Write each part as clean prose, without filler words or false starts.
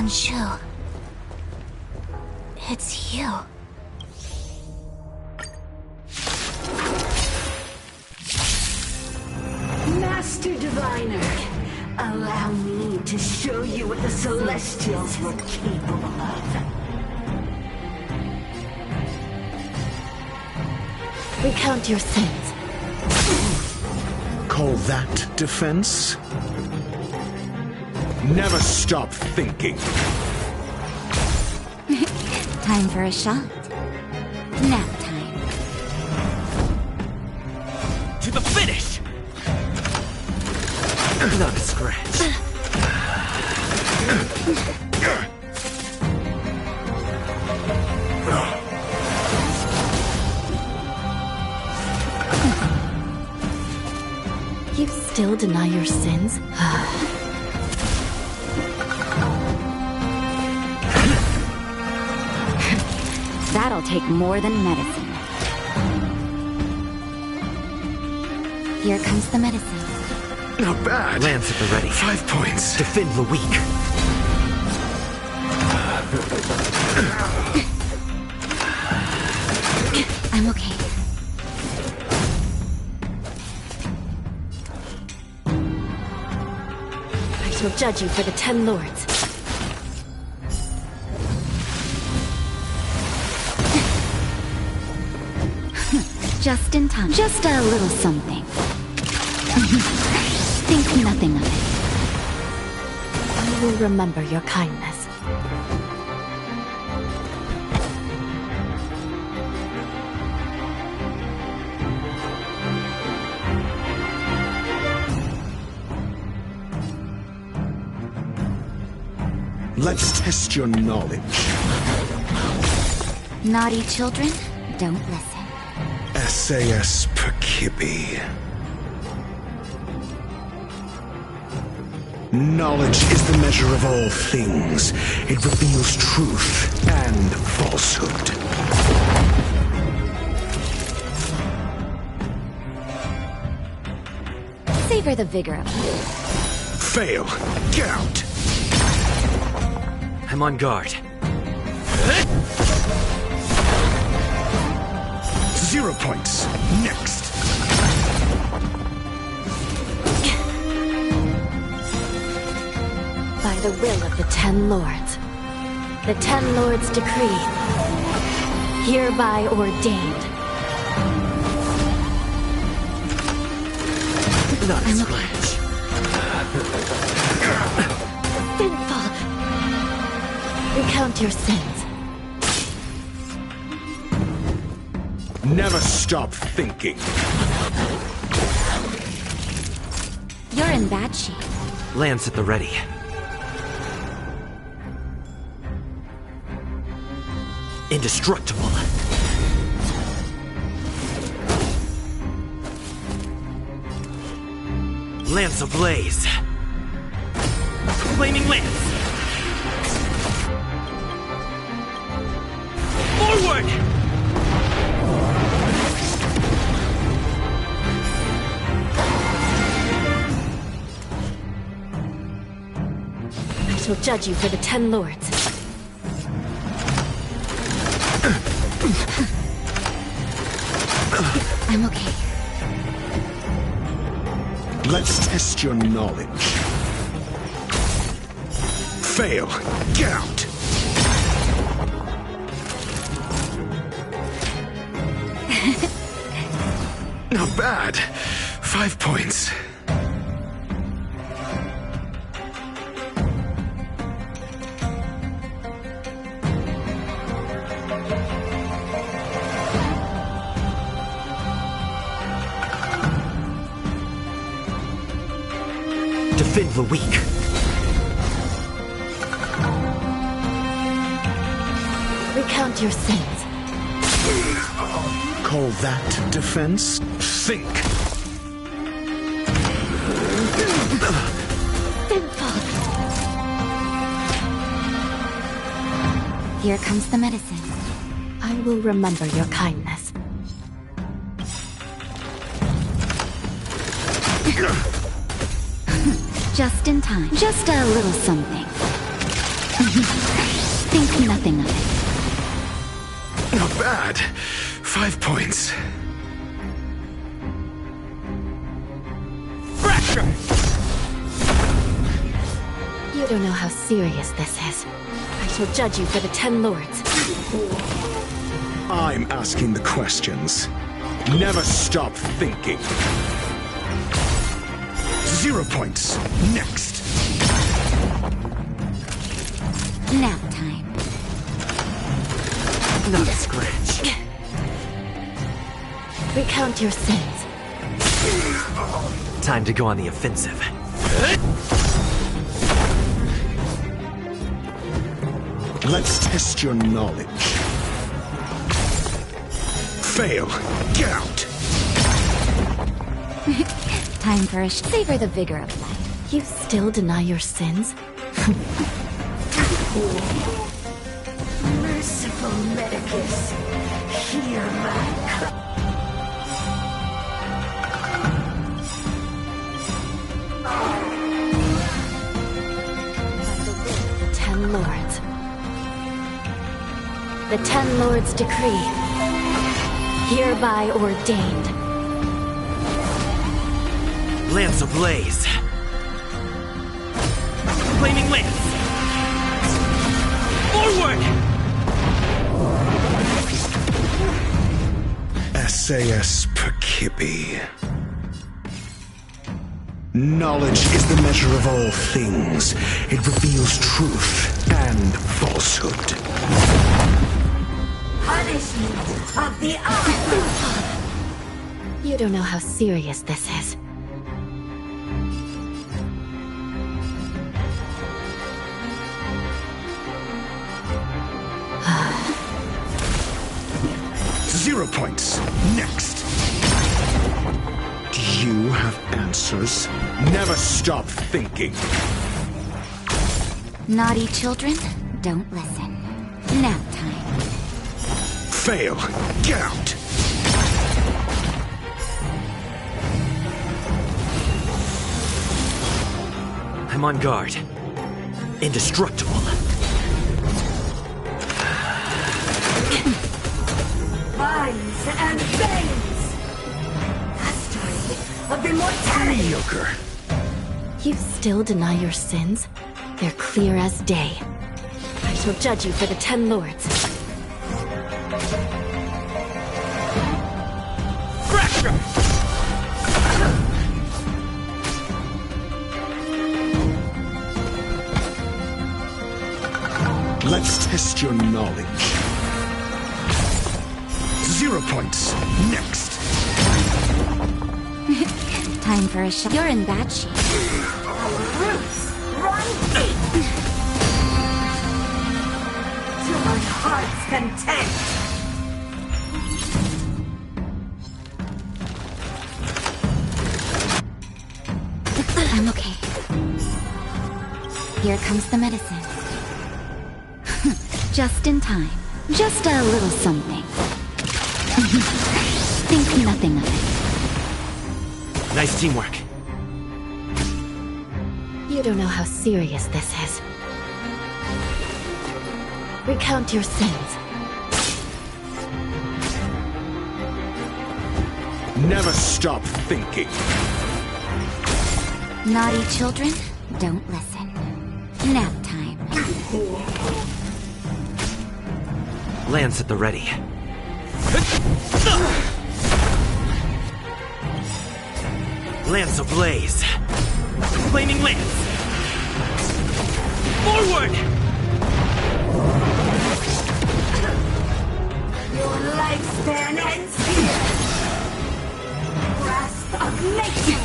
Anshu. It's you. Master Diviner, allow me to show you what the Celestials were capable of. Recount your sins. Call that defense? Never stop thinking. Time for a shot. Nap time. To the finish! Not a scratch. You still deny your sins? That'll take more than medicine. Here comes the medicine. Not bad. Lance at the ready. 5 points. Defend the weak. I'm okay. I shall judge you for the 10 lords. Just in time. Just a little something. Think nothing of it. I will remember your kindness. Let's test your knowledge. Naughty children, don't listen. SAS Perkibi. Knowledge is the measure of all things. It reveals truth and falsehood. Savor the vigor of it. Fail. Get out. I'm on guard. 0 points. Next. By the will of the 10 lords. The 10 lords decree. Hereby ordained. Not a I'm scratch. Sinful. Recount your sins. Never stop thinking. You're in bad shape. Lance at the ready. Indestructible. Lance ablaze. Flaming lance. Forward! I shall judge you for the 10 lords. I'm okay. Let's test your knowledge. Fail. Get out. Not bad. 5 points. Defend the weak. Recount your sins. Call that defense? Think. Sinful. Here comes the medicine. I will remember your kindness. Just in time. Just a little something. Think nothing of it. Not bad. 5 points. Fracture! You don't know how serious this is. I shall judge you for the 10 lords. I'm asking the questions. Never stop thinking. 0 points. Next. Nap time. Not a scratch. Recount your sins. Time to go on the offensive. Let's test your knowledge. Fail. Get out. Time for a savor the vigor of life. You still deny your sins? Merciful Medicus, hear my cry. 10 lords. The 10 lords decree, hereby ordained. Lance ablaze. Flaming lance. Forward! SAS Perkibi. Knowledge is the measure of all things. It reveals truth and falsehood. Punishment of the eye. You don't know how serious this is. Zero points. Next. Do you have answers? Never stop thinking. Naughty children, don't listen. Nap time. Fail. Get out. I'm on guard. Indestructible. Vines and veins. Asteroid of immortality. Mediocre. You still deny your sins? They're clear as day. I shall judge you for the 10 lords. Fracture! Let's test your knowledge. 0 points. Next. Time for a shot. You're in bad shape. Roots run deep to my heart's content. I'm okay. Here comes the medicine. Just in time. Just a little something. Think nothing of it. Nice teamwork. You don't know how serious this is. Recount your sins. Never stop thinking. Naughty children, don't listen. Nap time. Lance at the ready. Lance ablaze. Flaming lance. Forward! Your lifespan ends here. Grasp of nature.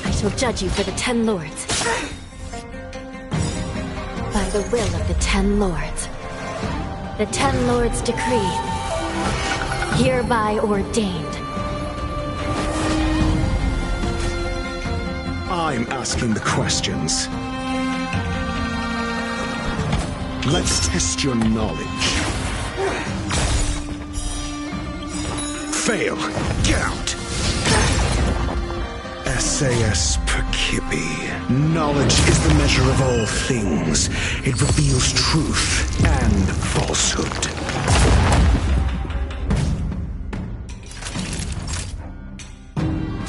I shall judge you for the 10 lords. By the will of the 10 lords. The 10 lords decree, hereby ordained. I'm asking the questions. Let's test your knowledge. Fail. Get out. SAS Perkibi. Knowledge is the measure of all things. It reveals truth and falsehood.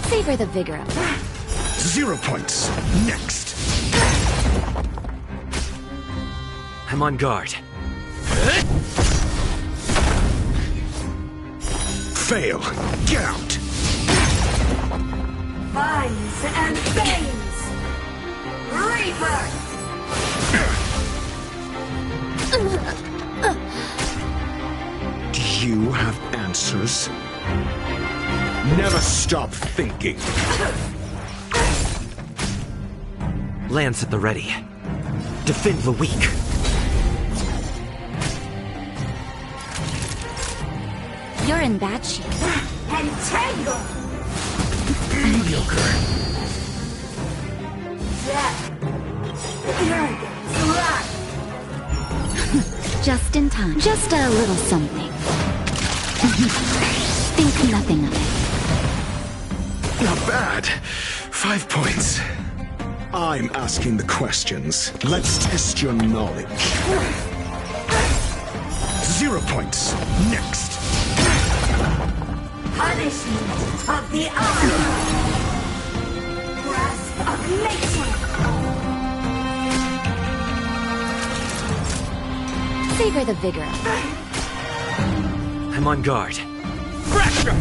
Savor the vigor of it. 0 points. Next. I'm on guard. Fail. Get out. Vines and veins! Reaper! Do you have answers? Never stop thinking. Lance at the ready. Defend the weak. You're in bad shape. Entangle! Mediocre. Death! Arrogance! Life! Just in time. Just a little something. Think nothing of it. Not bad. 5 points. I'm asking the questions. Let's test your knowledge. 0 points. Next. Punishment of the honor! Grasp of nature! Savor the vigor of it. I'm on guard. Fracture!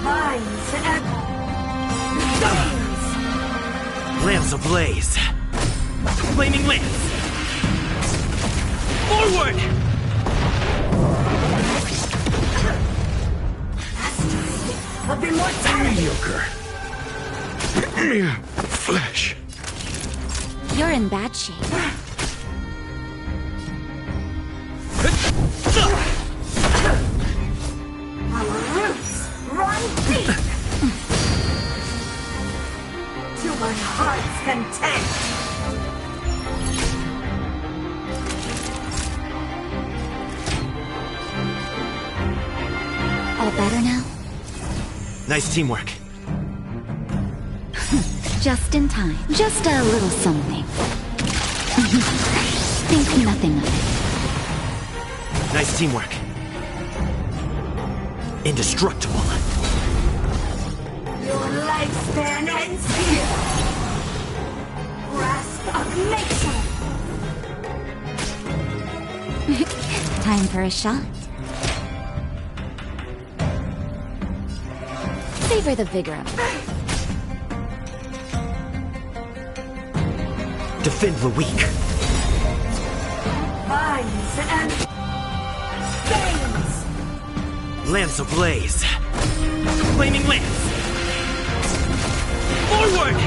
Vines and veins! Lance ablaze. Flaming lance. Forward! Of immortality! Mediocre. Mere flesh. You're in bad shape. Our roots run deep! To my heart's content! All better now? Nice teamwork. Just in time. Just a little something. Think nothing of it. Nice teamwork. Indestructible. Your lifespan ends here! Grasp of nature! Time for a shot. Savor the vigor of it. Defend the weak. Vines and veins! Lance ablaze. Flaming lance. Forward!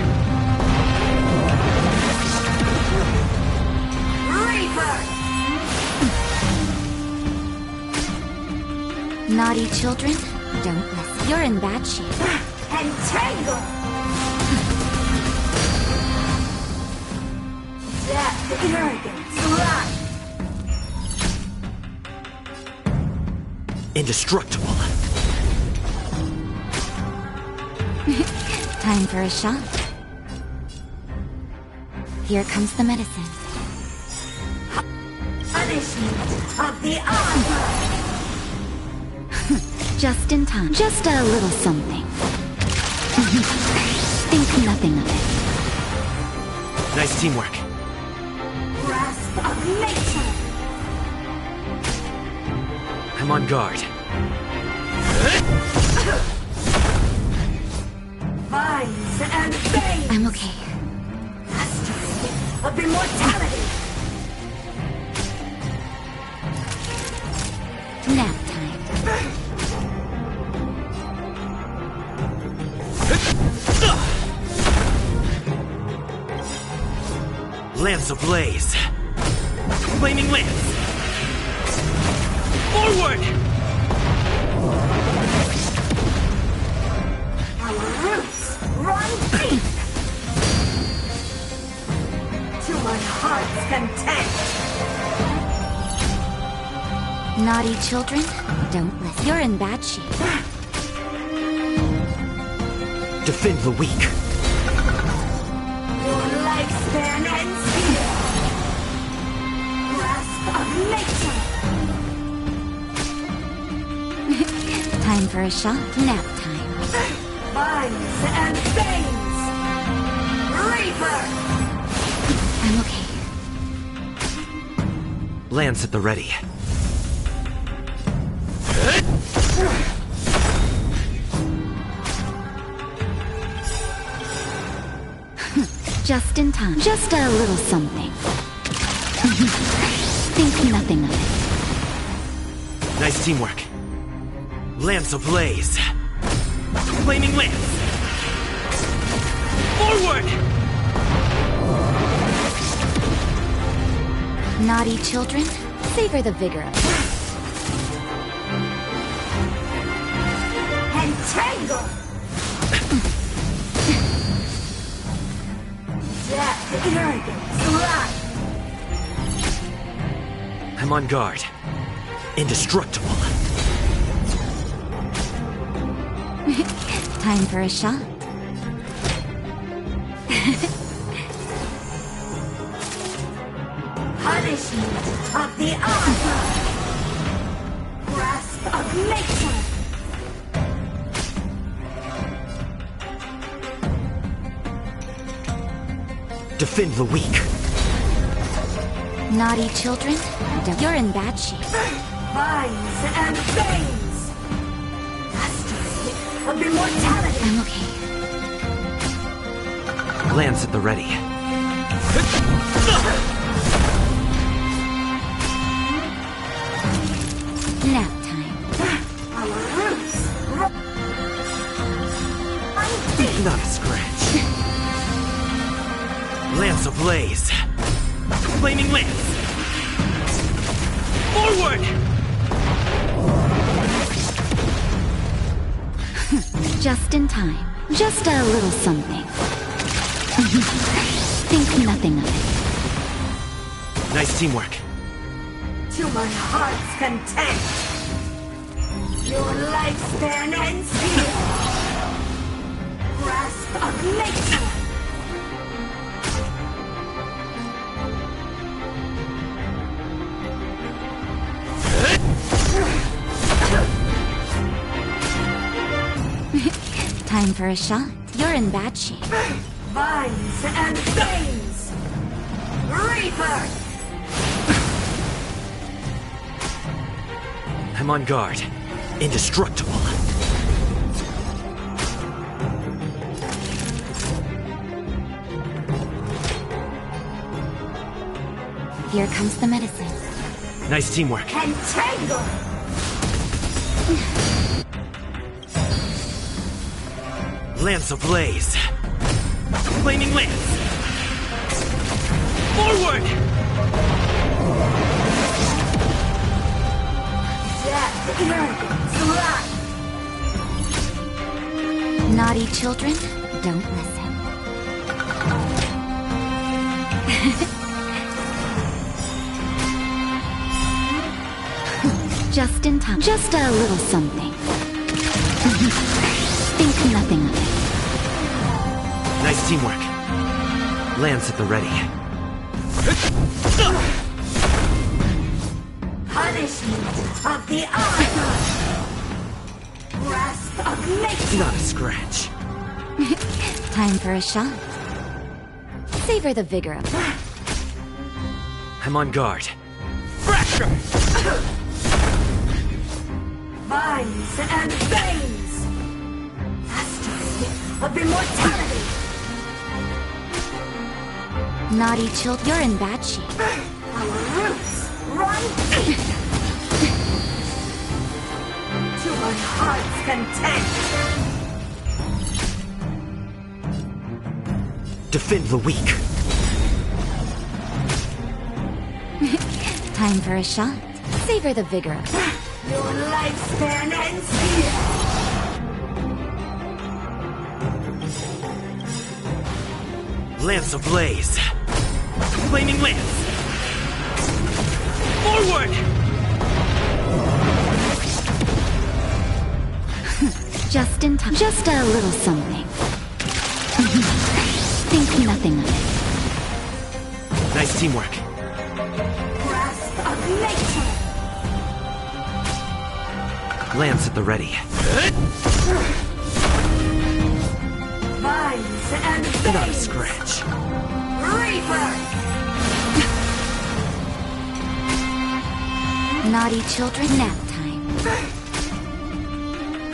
Reaper! Naughty children, don't listen. You're in bad shape. Entangle! Death, arrogance, life! Indestructible. Time for a shot. Here comes the medicine. Punishment of the honor! Just in time. Just a little something. Think nothing of it. Nice teamwork. Grasp of nature! I'm on guard. Vines and veins! I'm okay. Mastery of immortality! Nap time. Lance ablaze. Flaming lance. Forward! Our roots run deep! To my heart's content! Naughty children, don't listen. You're in bad shape. Defend the weak. Your lifespan ends here. Grasp of nature. Time for a shot. Nap time. Vines and veins. Reaper. I'm okay. Lance at the ready. Just in time. Just a little something. Think nothing of it. Nice teamwork. Lance ablaze. Flaming lance. Forward! Naughty children, savor the vigor of it. Entangle. Death, arrogance, life. I'm on guard. Indestructible. Time for a shot. Punishment of the Alpha. Grasp of nature. Defend the weak. Naughty children, you're in bad shape. Vines and veins. Mastery of immortality. I'm okay. Lance at the ready. Nap time. Our roots. Not a scratch. Lance ablaze. Flaming lance. Forward! Just in time. Just a little something. Think nothing of it. Nice teamwork. To my heart's content. Your lifespan ends here. Grasp of nature. Time for a shot. You're in bad shape. Vines and veins. Reaper. I'm on guard. Indestructible. Here comes the medicine. Nice teamwork. Entangle. Lance ablaze. Flaming lance. Forward! Death, arrogance, life. Naughty children, don't listen. Just in time. Just a little something. Think nothing of it. Nice teamwork. Lance at the ready. Punishment of the Alpha. Grasp of nature. Not a scratch. Time for a shot. Savor the vigor of it. I'm on guard. Fracture! Vines and veins. Mastery of immortality. Naughty children, you're in bad shape. Our roots run deep. To my heart's content. Defend the weak. Time for a shot. Savor the vigor of it. Your lifespan ends here. Lance ablaze. Flaming lance. Forward! Just in time. Just a little something. Nice teamwork. Grasp of nature! Lance at the ready. Vines and Not a veins! scratch. Reaper! Naughty children, nap time.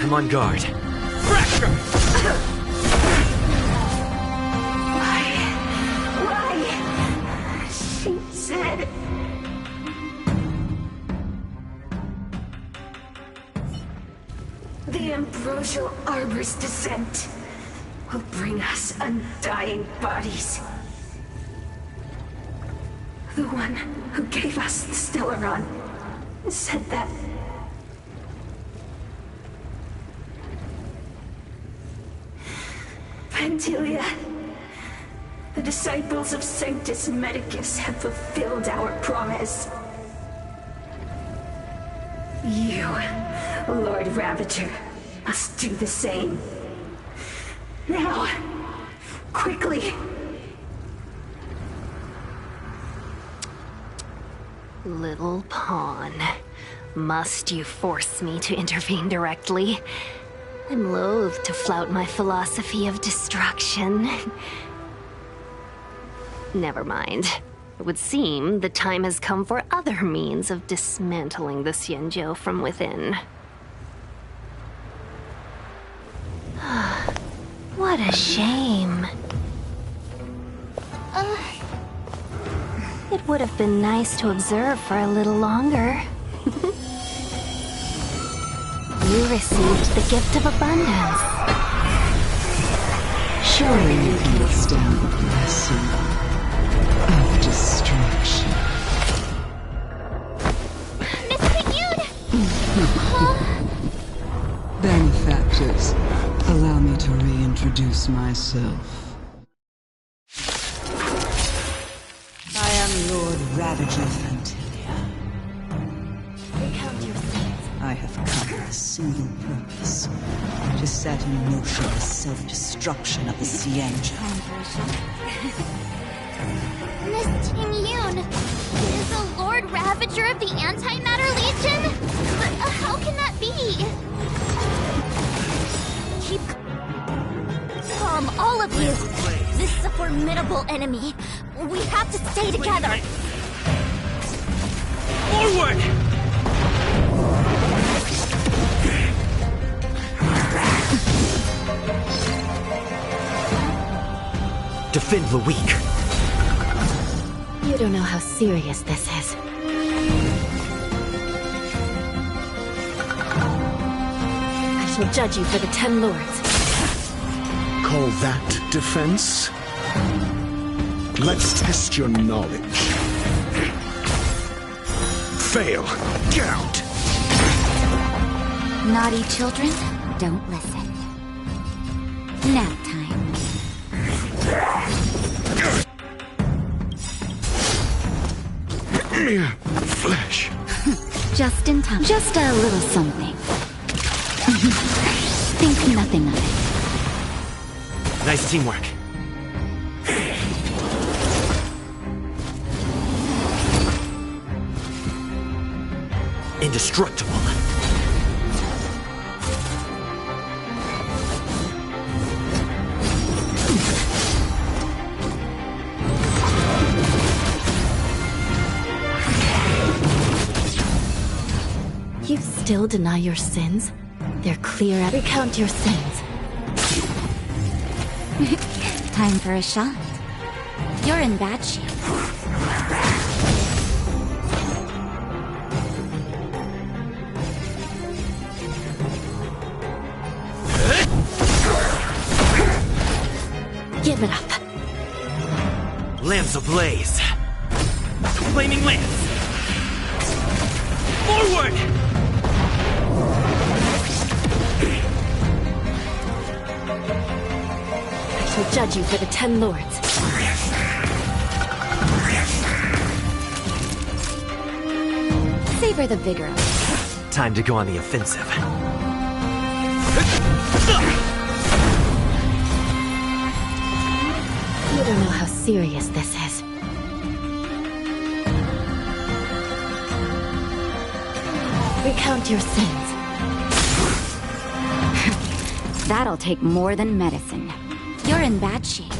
I'm on guard. Fracture! Why? She said... The ambrosial arbor's descent will bring us undying bodies. The one who gave us the Stellaron said that. Pantilia, the disciples of Sanctus Medicus have fulfilled our promise. You, Lord Ravager, must do the same. Now, quickly. Little pawn. Must you force me to intervene directly? I'm loath to flout my philosophy of destruction. Never mind. It would seem the time has come for other means of dismantling the Xianzhou from within. What a shame. It would have been nice to observe for a little longer. You received the gift of abundance. Surely you can withstand the blessing of destruction. Benefactors, allow me to reintroduce myself. I am Lord Ravager Fantilia. Recount your sins. I have come with a single purpose: to set in motion the self-destruction of the Xianzhou. Miss Ting Yun is the Lord Ravager of the Antimatter Legion? But how can that be? Keep calm, all of you. This is a formidable enemy. We have to stay together. Forward! Defend the weak. You don't know how serious this is. I shall judge you for the 10 lords. Call that defense? Let's test your knowledge. Fail. Get out. Naughty children, don't listen. Nap time. Mere flesh. Just in time. Just a little something. Think nothing of it. Nice teamwork. Indestructible. You still deny your sins? They're clear. Recount your sins. Time for a shot. You're in bad shape. Give it up. Lance ablaze. Flaming lance. Forward! I shall judge you for the 10 lords. Savor the vigor of it. Time to go on the offensive. You don't know how serious this is. Recount your sins. That'll take more than medicine. You're in bad shape.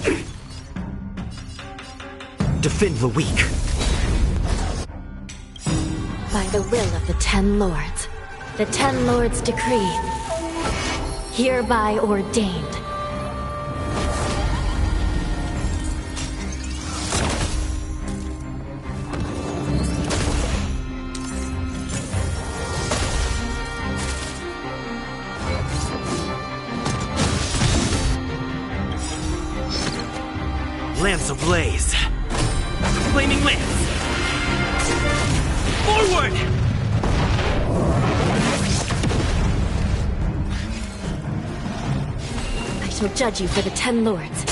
Defend the weak. By the will of the Ten Lords. The Ten Lords decree. Hereby ordained. Lance ablaze. Flaming lance. Forward! I shall judge you for the Ten Lords.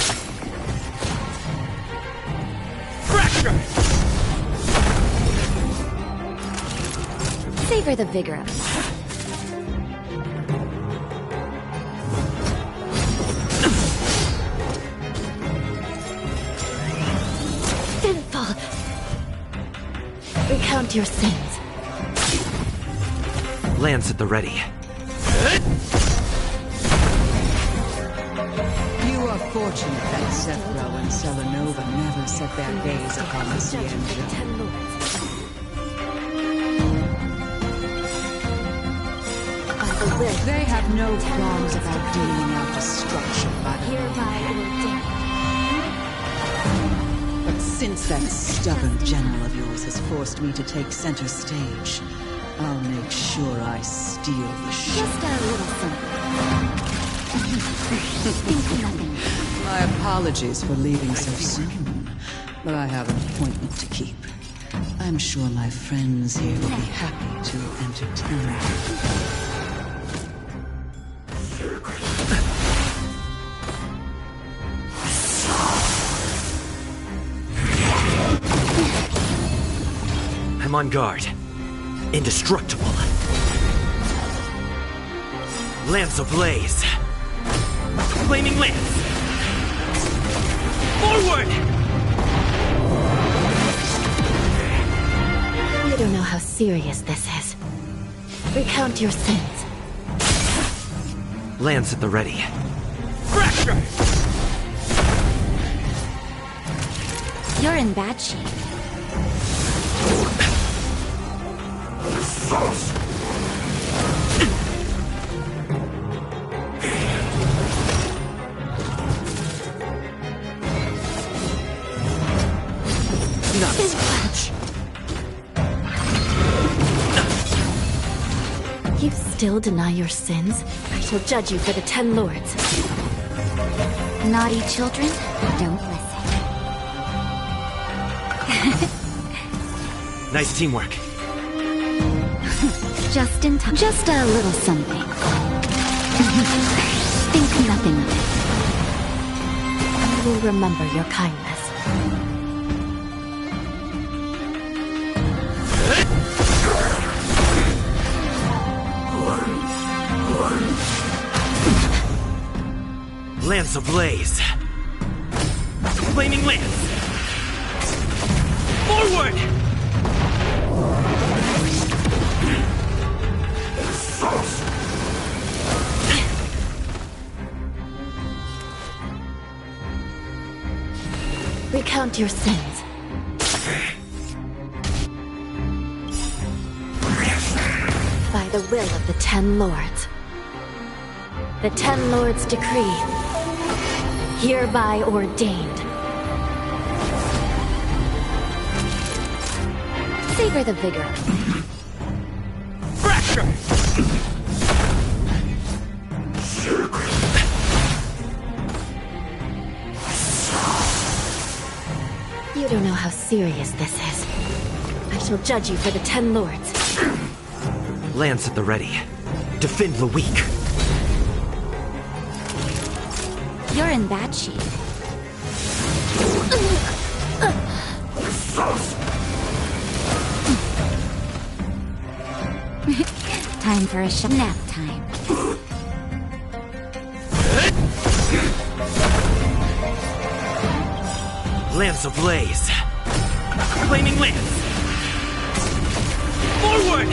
Fracture! Savor the vigor of it. Sinful! Recount your sins. Lance at the ready. You are fortunate that Zethro and Selenova never set their gaze upon the Judge you for the Cienjo. Ten Lords. By the will. They have no qualms about dealing out destruction by the Hereby ordained. But since that stubborn general of yours has forced me to take center stage, I'll make sure I steal the show. Just a little something. Think nothing. My apologies for leaving so soon, but I have an appointment to keep. I'm sure my friends here will be happy to entertain me. I'm on guard. Indestructible. Lance ablaze. Flaming lance. Forward! You don't know how serious this is. Recount your sins. Lance at the ready. Fracture! You're in bad shape. Not so much. You still deny your sins? I shall judge you for the Ten Lords. Naughty children, don't listen. Nice teamwork. Just in time. Just a little something. Think nothing of it. I will remember your kindness. Lance ablaze. Flaming lance. Forward! Recount your sins. By the will of the Ten Lords. The Ten Lords decree. Hereby ordained. Savor the vigor. Fracture! You don't know how serious this is. I shall judge you for the Ten Lords. Lance at the ready. Defend the weak. You're in bad shape. Time for a nap time. Lance ablaze. Flaming lance. Forward!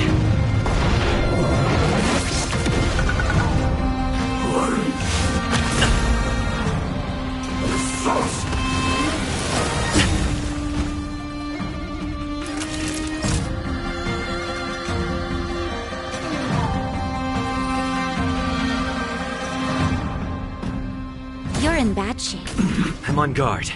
You're in bad shape. I'm on guard.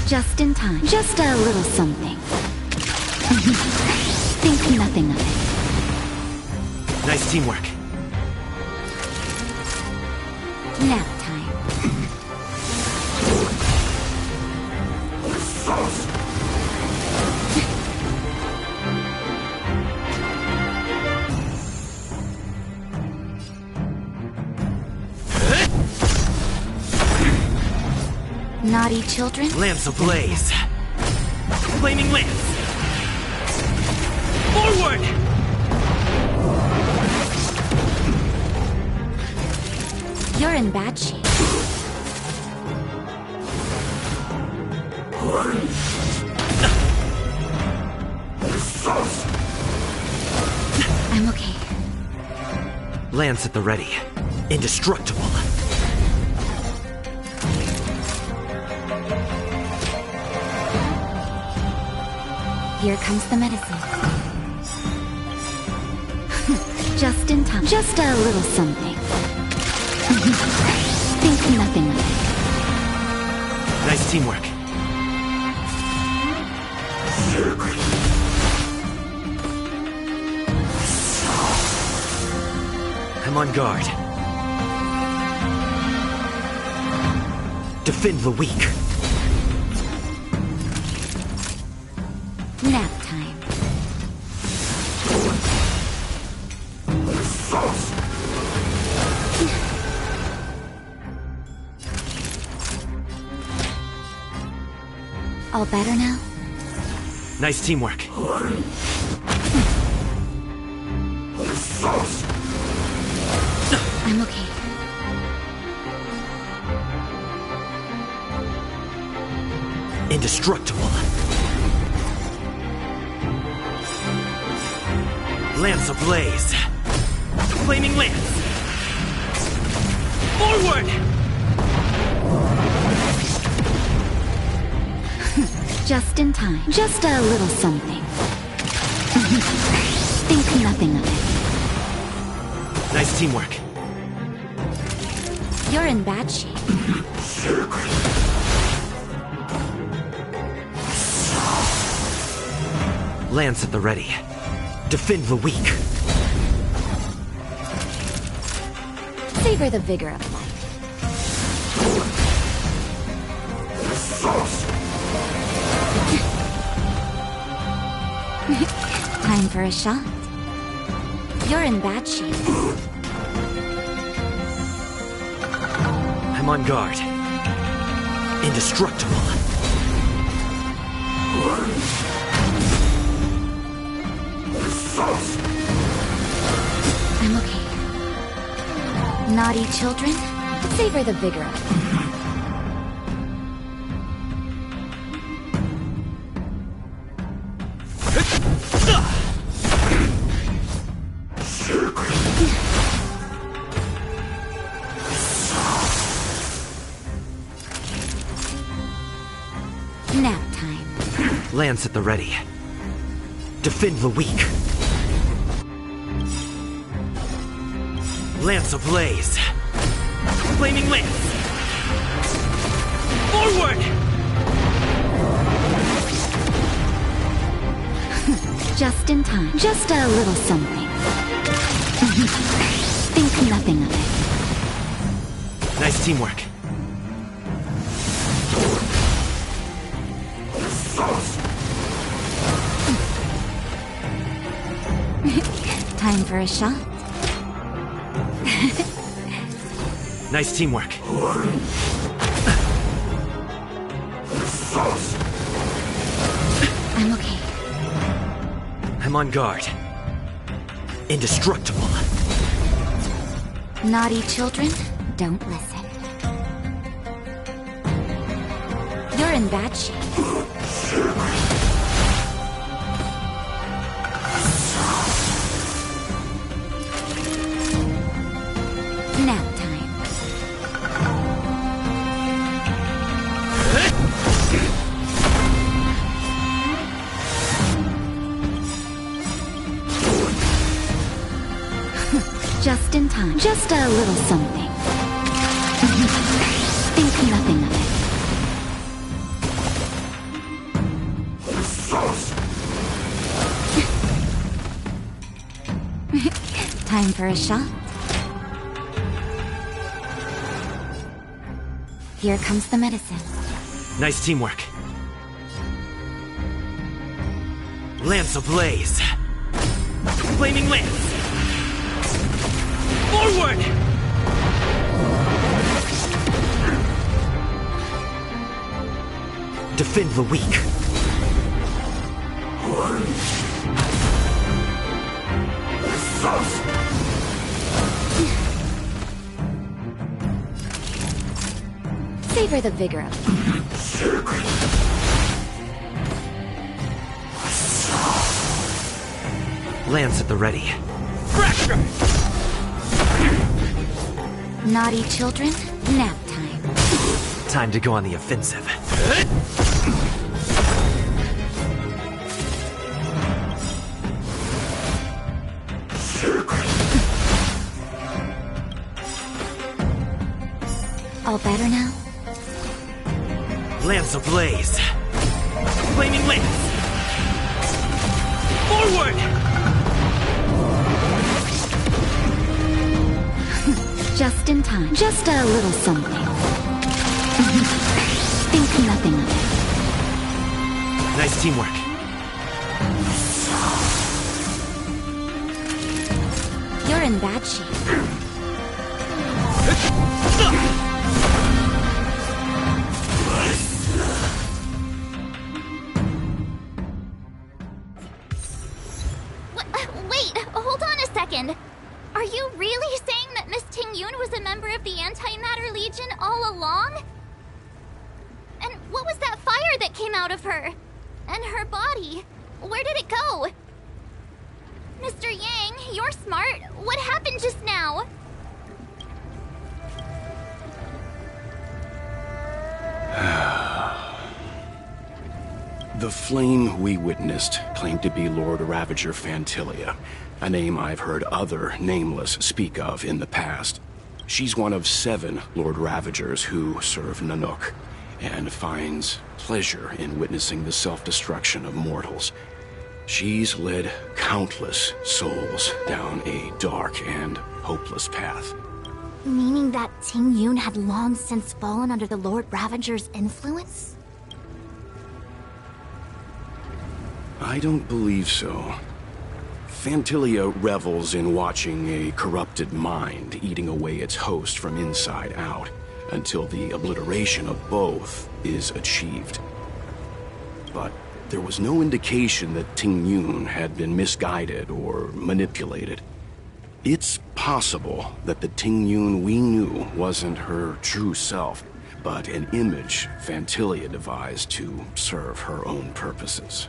Just in time. Just a little something. Think nothing of it. Nice teamwork. Nap time. Naughty children? Lamps ablaze. Flaming lamps. Forward! You're in bad shape. I'm okay. Lance at the ready. Indestructible. Here comes the medicine. Just in time. Just a little something. Think nothing of it. Nice teamwork. I'm on guard. Defend the weak. Nap time. All better now? Nice teamwork. I'm okay. Indestructible. Lance ablaze. Flaming lance. Forward! Just in time. Just a little something. Think nothing of it. Nice teamwork. You're in bad shape. Lance at the ready. Defend the weak. Savor the vigor of life. Time for a shot. You're in bad shape. I'm on guard. Indestructible. I'm okay. Naughty children, savor the vigor of it. Nap time. Lance at the ready. Defend the weak. Lance ablaze. Flaming lance. Forward! Just in time. Just a little something. Think nothing of it. Nice teamwork. Time for a shot. Nice teamwork. I'm okay. I'm on guard. Indestructible. Naughty children, don't listen. You're in bad shape. Nap time. Just a little something. Think nothing of it. Time for a shot. Here comes the medicine. Nice teamwork. Lance ablaze. Flaming lance. Forward! Defend the weak. Savor the vigor of it. Lance at the ready. Fracture! Naughty children, nap time. Time to go on the offensive. All better now? Lance ablaze. Flaming lance. Forward! Just in time. Just a little something. Think nothing of it. Nice teamwork. You're in bad shape. Wait, hold on a second. Are you really saying that Miss Ting-Yun was a member of the Antimatter Legion all along? And what was that fire that came out of her? And her body? Where did it go? Mr. Yang, you're smart. What happened just now? The flame we witnessed claimed to be Lord Ravager Fantilia, a name I've heard other Nameless speak of in the past. She's one of 7 Lord Ravagers who serve Nanook, and finds pleasure in witnessing the self-destruction of mortals. She's led countless souls down a dark and hopeless path. Meaning that Ting-Yun had long since fallen under the Lord Ravager's influence? I don't believe so. Fantilia revels in watching a corrupted mind eating away its host from inside out, until the obliteration of both is achieved. But there was no indication that Ting-Yun had been misguided or manipulated. It's possible that the Ting-Yun we knew wasn't her true self, but an image Fantilia devised to serve her own purposes.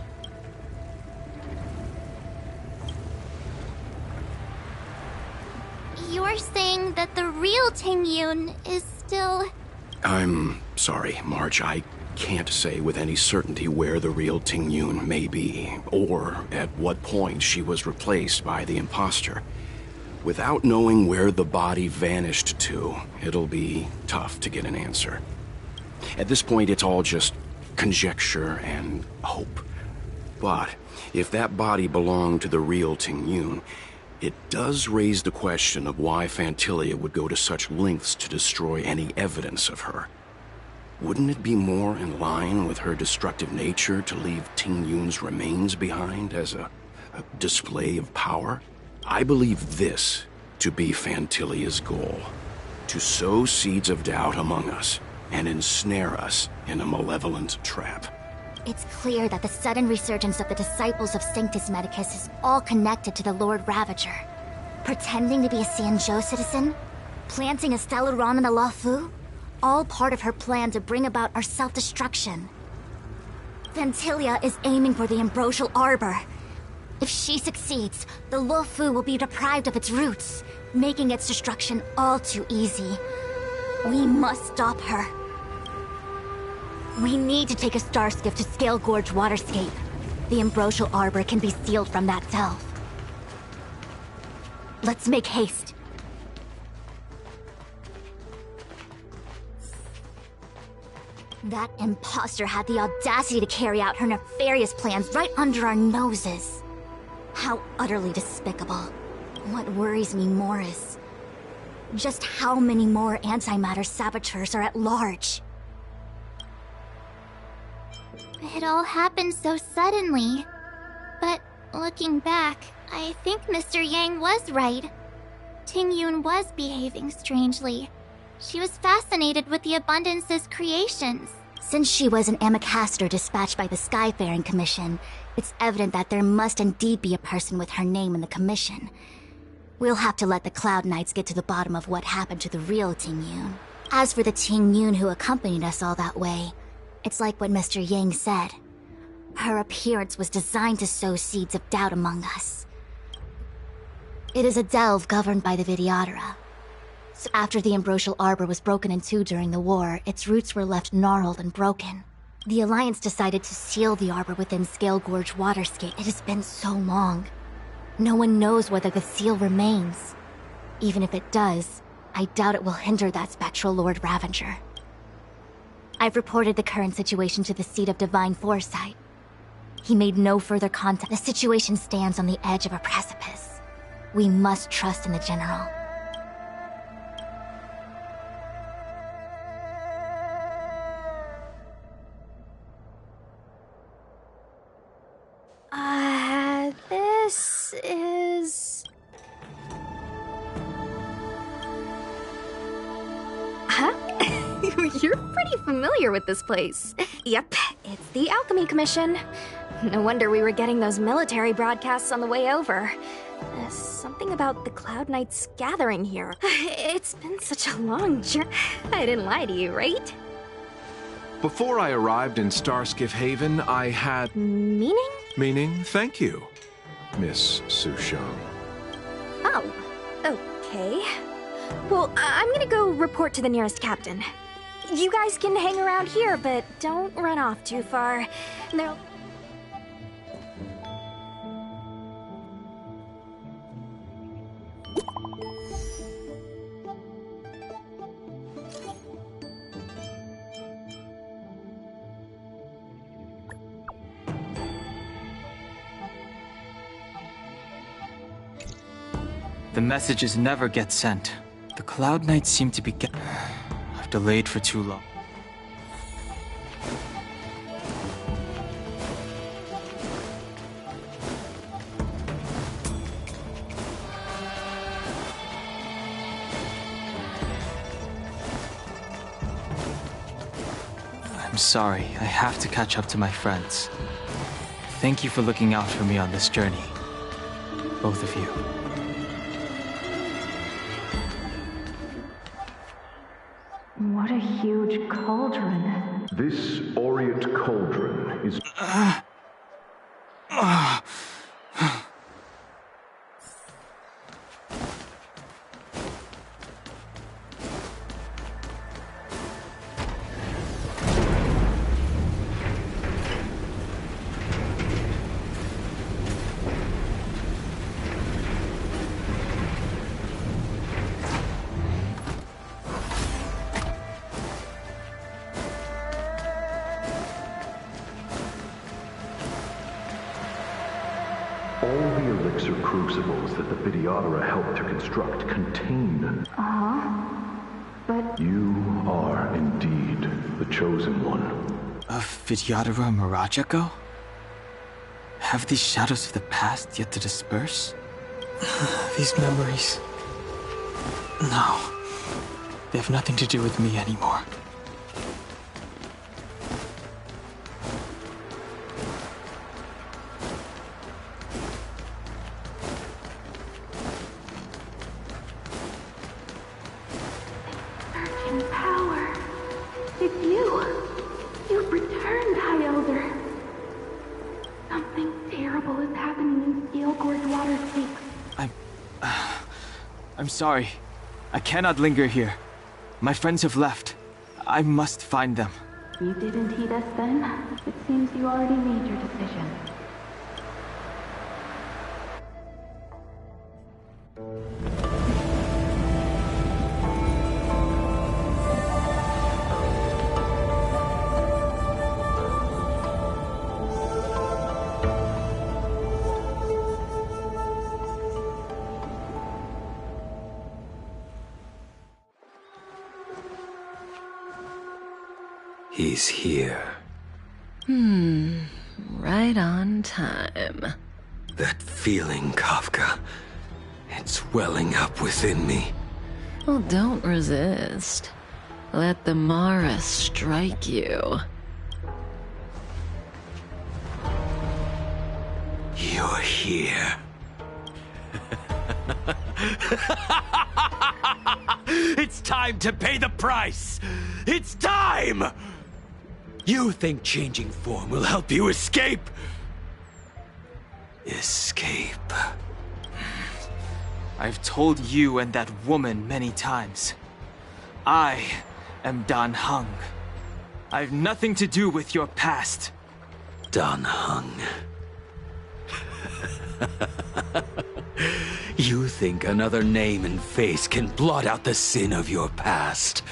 You're saying that the real Ting-Yun is still... I'm sorry, March. I can't say with any certainty where the real Ting-Yun may be, or at what point she was replaced by the imposter. Without knowing where the body vanished to, it'll be tough to get an answer. At this point, it's all just conjecture and hope. But if that body belonged to the real Ting-Yun, it does raise the question of why Fantilia would go to such lengths to destroy any evidence of her. Wouldn't it be more in line with her destructive nature to leave Ting-Yun's remains behind as a display of power? I believe this to be Fantilia's goal: to sow seeds of doubt among us and ensnare us in a malevolent trap. It's clear that the sudden resurgence of the disciples of Sanctus Medicus is all connected to the Lord Ravager. Pretending to be a Xianzhou citizen, planting a Stellaron in the Luofu, all part of her plan to bring about our self-destruction. Fantilia is aiming for the Ambrosial Arbor. If she succeeds, the Luofu will be deprived of its roots, making its destruction all too easy. We must stop her. We need to take a star skiff to Scale Gorge Waterscape. The Ambrosial Arbor can be sealed from that delve. Let's make haste. That imposter had the audacity to carry out her nefarious plans right under our noses. How utterly despicable. What worries me more is just how many more antimatter saboteurs are at large. It all happened so suddenly. But looking back, I think Mr. Yang was right. Ting-Yun was behaving strangely. She was fascinated with the Abundance's creations. Since she was an Amicastor dispatched by the Skyfaring Commission, it's evident that there must indeed be a person with her name in the commission. We'll have to let the Cloud Knights get to the bottom of what happened to the real Ting-Yun. As for the Ting-Yun who accompanied us all that way, it's like what Mr. Yang said. Her appearance was designed to sow seeds of doubt among us. It is a delve governed by the Vidyadhara. So after the Ambrosial Arbor was broken in two during the war, its roots were left gnarled and broken. The Alliance decided to seal the arbor within Scale Gorge Waterscape. It has been so long. No one knows whether the seal remains. Even if it does, I doubt it will hinder that spectral Lord Ravager. I've reported the current situation to the Seat of Divine Foresight. He made no further contact. The situation stands on the edge of a precipice. We must trust in the General. This is... Huh? You're pretty familiar with this place. Yep, it's the Alchemy Commission. No wonder we were getting those military broadcasts on the way over. Something about the Cloud Knights gathering here. It's been such a long journey. I didn't lie to you, right? Before I arrived in Starskiff Haven, I had... Meaning? Meaning, thank you, Miss Sushang. Oh, okay. Well, I'm gonna go report to the nearest captain. You guys can hang around here, but don't run off too far. There'll... The messages never get sent. The Cloud Knights seem to be I've delayed for too long. I'm sorry, I have to catch up to my friends. Thank you for looking out for me on this journey. Both of you. What a huge cauldron. This aureate cauldron is... All the elixir crucibles that the Vidyadhara helped to construct contain... But... You are indeed the chosen one. Of Vidyadhara Mirajago? Have these shadows of the past yet to disperse? These memories... No. They have nothing to do with me anymore. Power. It's you. You've returned, High Elder. Something terrible is happening in Scale Gorge Waterscape. I'm sorry. I cannot linger here. My friends have left. I must find them. You didn't heed us then? It seems you already made your decision. He's here. Right on time. That feeling, Kafka. It's welling up within me. Well, don't resist. Let the Mara strike you. You're here. It's time to pay the price! It's time! You think changing form will help you escape? Escape. I've told you and that woman many times. I am Dan Heng. I've nothing to do with your past. Dan Heng. You think another name and face can blot out the sin of your past?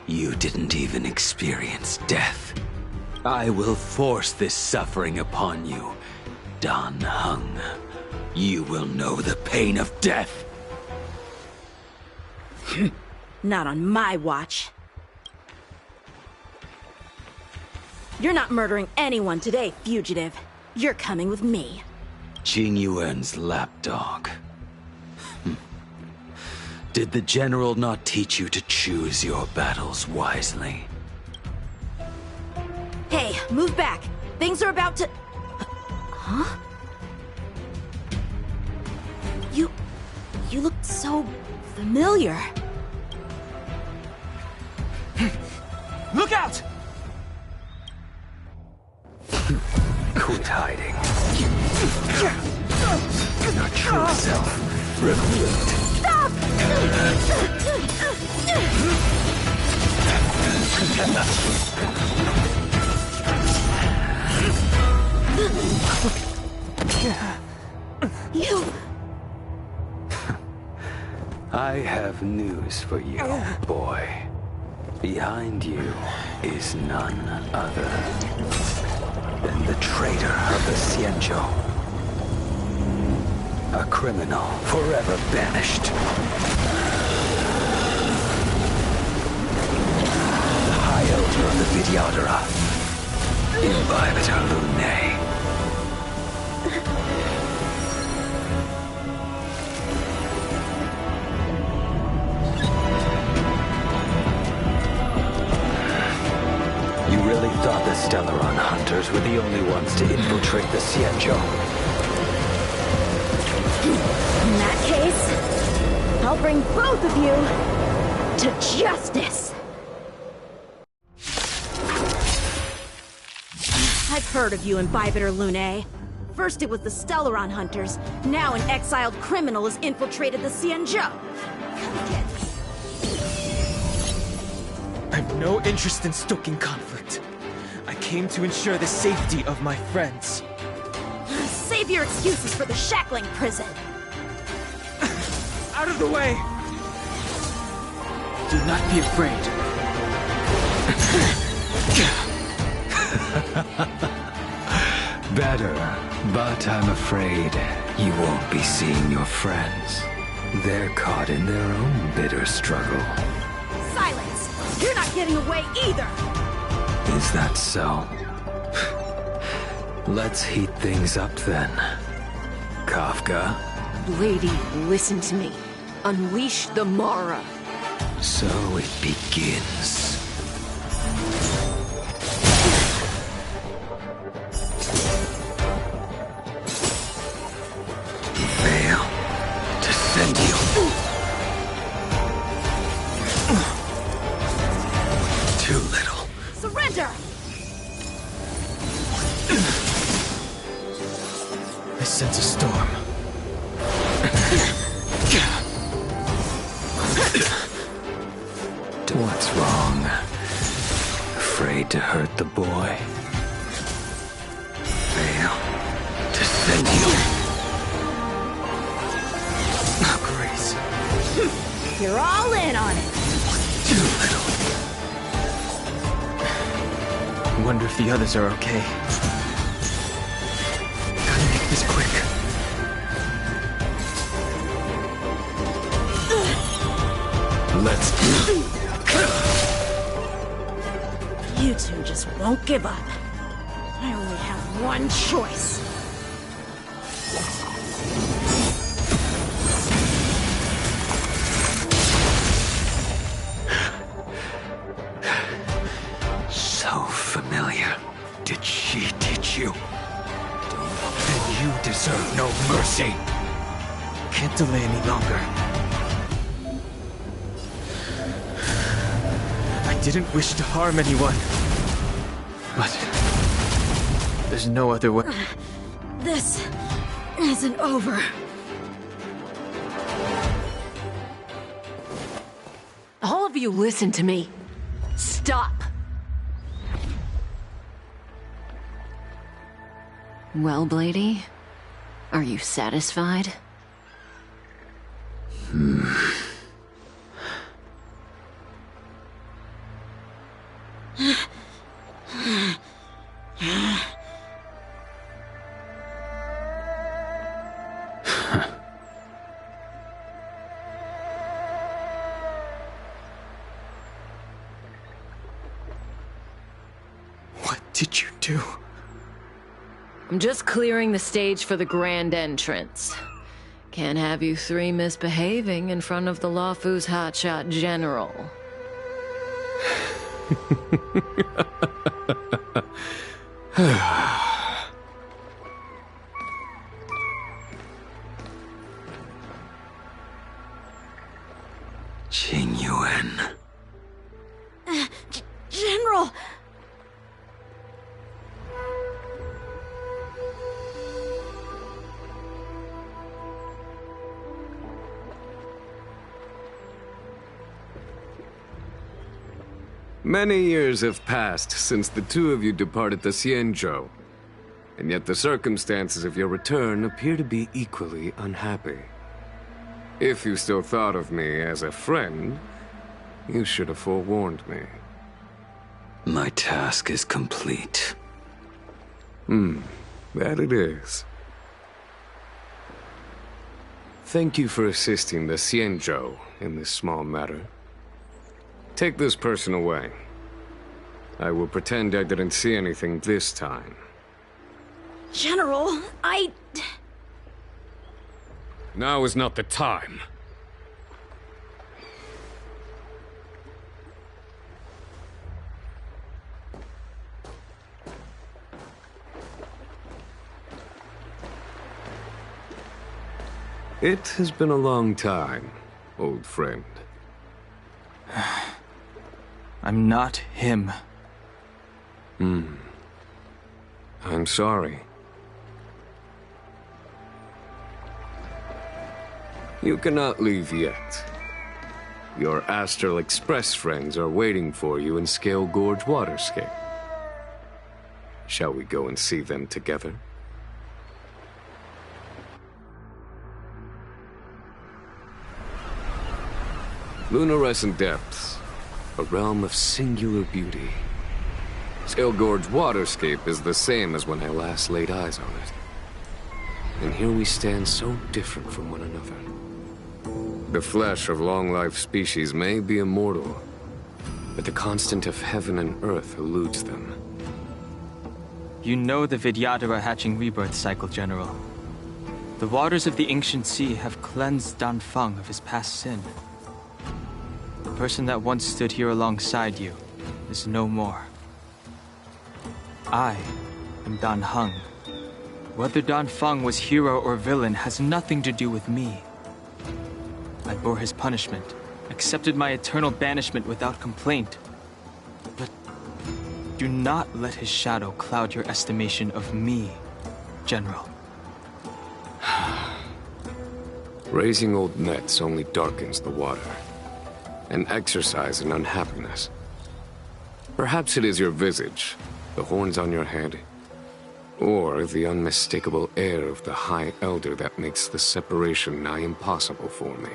You didn't even experience death. I will force this suffering upon you, Dan Heng. You will know the pain of death. Not on my watch. You're not murdering anyone today, fugitive. You're coming with me. Jing Yuan's lapdog. Did the general not teach you to choose your battles wisely? Hey, move back. Things are about to... Huh? You look so familiar. Look out! Quit hiding. Your true self revealed. Stop! You... I have news for you, boy. Behind you is none other than the traitor of the Xianzhou. A criminal forever banished. The High Elder of the Vidyadhara, Imbibitor Lunae. You really thought the Stellaron hunters were the only ones to infiltrate the Xianzhou? In that case, I'll bring both of you to justice. I've heard of you, Imbibitor Lunae. First it was the Stellaron hunters, now an exiled criminal has infiltrated the Xianzhou. Come get me. I've no interest in stoking conflict. I came to ensure the safety of my friends. Save your excuses for the shackling prison. Out of the way! Do not be afraid. Better, but I'm afraid you won't be seeing your friends. They're caught in their own bitter struggle. Silence! You're not getting away either! Is that so? Let's heat things up then. Kafka? Lady, listen to me. Unleash the Mara. So it begins. Fail to send you. Too little. Surrender! I sense a storm. What's wrong? Afraid to hurt the boy? Fail to send you. Oh, Grace. You're all in on it. Too little. Wonder if the others are okay. Gotta make this quick. Let's You two just won't give up. I only have one choice. So familiar. Did she teach you? Then you deserve no mercy. Can't delay any longer. I didn't wish to harm anyone. But there's no other way. This isn't over. All of you listen to me. Stop. Well, Blady, are you satisfied? What did you do? I'm just clearing the stage for the grand entrance. Can't have you three misbehaving in front of the Luofu's hotshot general. Qingyuan. General! Many years have passed since the two of you departed the Xianzhou, and yet the circumstances of your return appear to be equally unhappy. If you still thought of me as a friend, you should have forewarned me. My task is complete. That it is. Thank you for assisting the Xianzhou in this small matter. Take this person away. I will pretend I didn't see anything this time. General, Now is not the time. It has been a long time, old friend. I'm not him. I'm sorry. You cannot leave yet. Your Astral Express friends are waiting for you in Scale Gorge Waterscape. Shall we go and see them together? Lunarescent Depths, a realm of singular beauty. Scale Gorge Waterscape is the same as when I last laid eyes on it. And here we stand so different from one another. The flesh of long-life species may be immortal, but the constant of heaven and earth eludes them. You know the Vidyadhara hatching rebirth cycle, General. The waters of the ancient sea have cleansed Danfeng of his past sin. The person that once stood here alongside you is no more. I am Dan Heng. Whether Danfeng was hero or villain has nothing to do with me. I bore his punishment, accepted my eternal banishment without complaint. But do not let his shadow cloud your estimation of me, General. Raising old nets only darkens the water. An exercise in unhappiness. Perhaps it is your visage, the horns on your head, or the unmistakable air of the High Elder that makes the separation nigh impossible for me.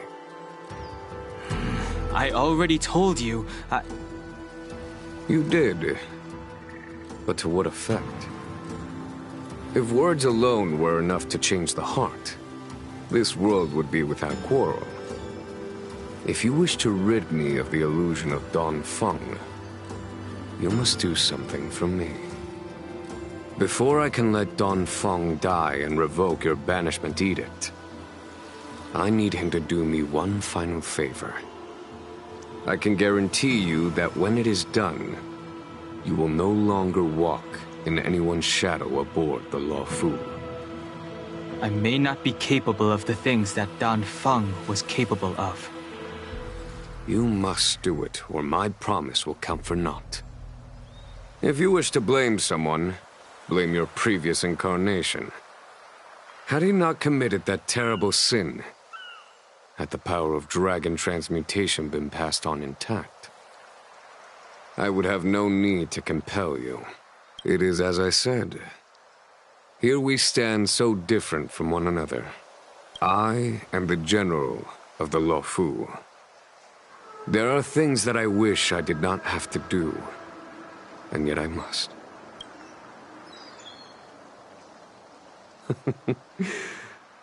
I already told you, You did. But to what effect? If words alone were enough to change the heart, this world would be without quarrel. If you wish to rid me of the illusion of Danfeng, you must do something for me. Before I can let Don Feng die and revoke your banishment edict, I need him to do me one final favor. I can guarantee you that when it is done, you will no longer walk in anyone's shadow aboard the Luofu. I may not be capable of the things that Don Feng was capable of. You must do it, or my promise will count for naught. If you wish to blame someone, blame your previous incarnation. Had he not committed that terrible sin, had the power of dragon transmutation been passed on intact, I would have no need to compel you. It is as I said. Here we stand so different from one another. I am the general of the Luofu. There are things that I wish I did not have to do, and yet I must.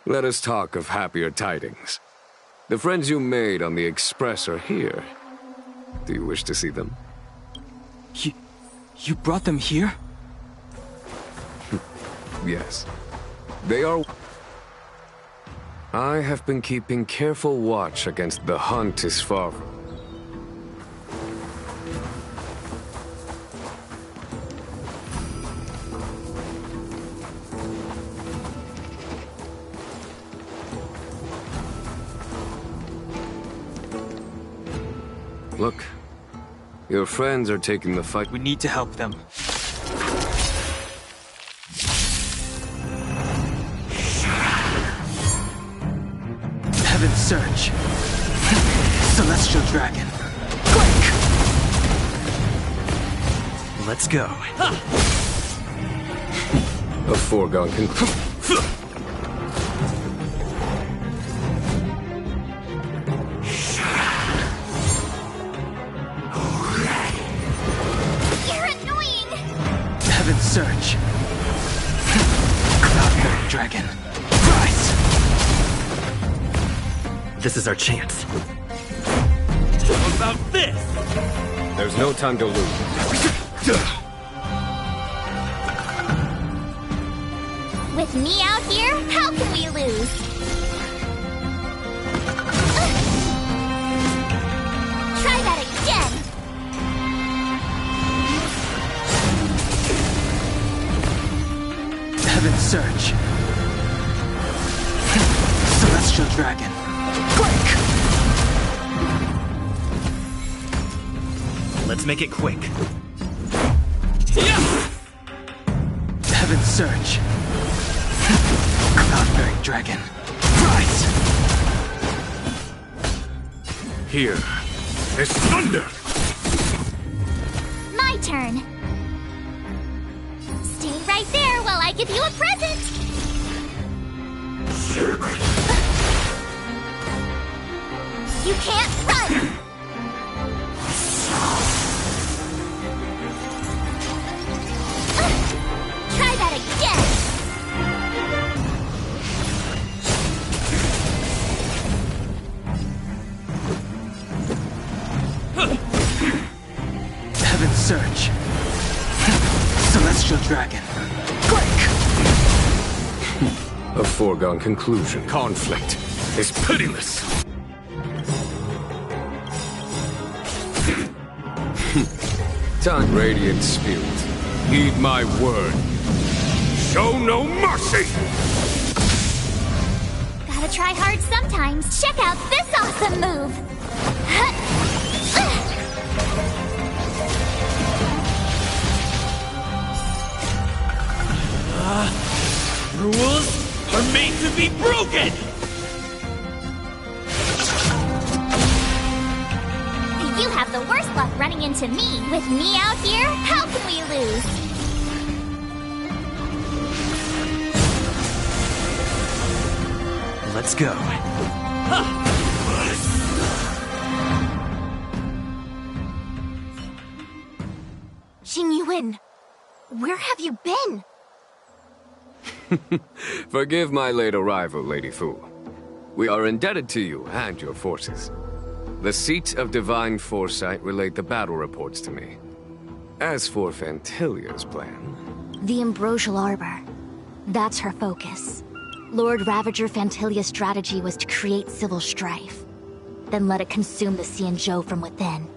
Let us talk of happier tidings. The friends you made on the Express are here. Do you wish to see them? You brought them here? Yes. They are... I have been keeping careful watch against the hunt is far. Look, your friends are taking the fight. We need to help them. Heaven's Surge. Celestial Dragon. Quick! Let's go. A foregone conclusion. Surge. Cloud Dragon. Rise! This is our chance. How about this? There's no time to lose. With me out here, how can we lose? Try that again! Heaven's Surge. Celestial Dragon. Quick! Let's make it quick. Yeah! Heaven's Surge. Cloud Dragon. Rise! Here is thunder! My turn. Stay right there while I give you a present! You can't run! Try that again! Heaven's Surge. Celestial Dragon. Quick! A foregone conclusion. Conflict is pitiless. Time, Radiant Spirit. Heed my word. Show no mercy! Gotta try hard sometimes. Check out this awesome move! Rules are made to be broken! You have the worst luck running into me. With me out here, how can we lose? Let's go. Xingyuan, where have you been? Forgive my late arrival, Lady Fu. We are indebted to you and your forces. The Seat of Divine Foresight relayed the battle reports to me. As for Fantilia's plan... The Ambrosial Arbor. That's her focus. Lord Ravager Fantilia's strategy was to create civil strife, then let it consume the Xianzhou from within.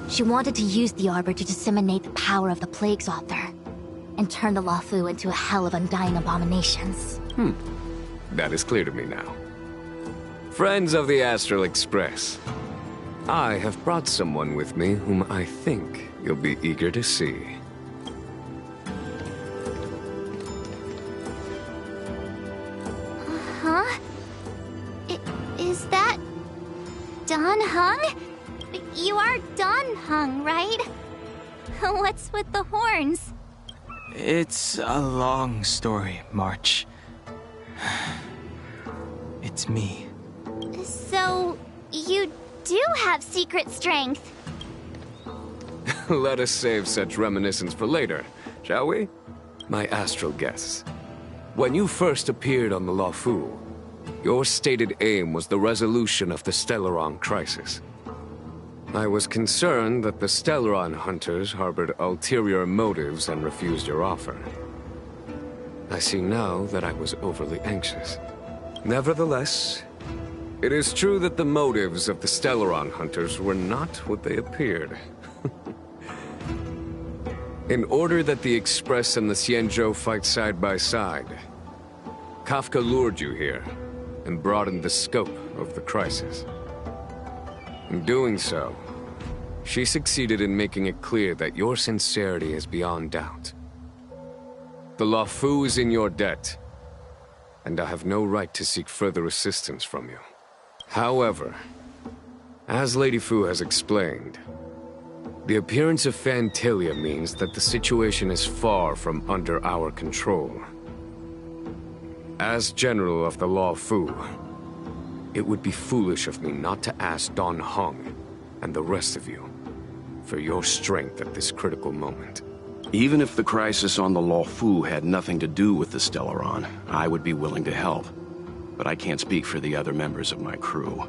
She wanted to use the Arbor to disseminate the power of the Plague's author, and turn the Luofu into a hell of undying abominations. That is clear to me now. Friends of the Astral Express, I have brought someone with me whom I think you'll be eager to see. Huh? Is that... Dan Heng? You are Dan Heng, right? What's with the horns? It's a long story, March. It's me. So, you do have secret strength. Let us save such reminiscence for later, shall we? My astral guests. When you first appeared on the Luofu, your stated aim was the resolution of the Stellaron crisis. I was concerned that the Stellaron hunters harbored ulterior motives and refused your offer. I see now that I was overly anxious. Nevertheless, it is true that the motives of the Stellaron hunters were not what they appeared. In order that the Express and the Xianzhou fight side by side, Kafka lured you here and broadened the scope of the crisis. In doing so, she succeeded in making it clear that your sincerity is beyond doubt. The Luofu is in your debt, and I have no right to seek further assistance from you. However, as Lady Fu has explained, the appearance of Fantilia means that the situation is far from under our control. As General of the Luofu, it would be foolish of me not to ask Dan Heng and the rest of you for your strength at this critical moment. Even if the crisis on the Luofu had nothing to do with the Stellaron, I would be willing to help. But I can't speak for the other members of my crew.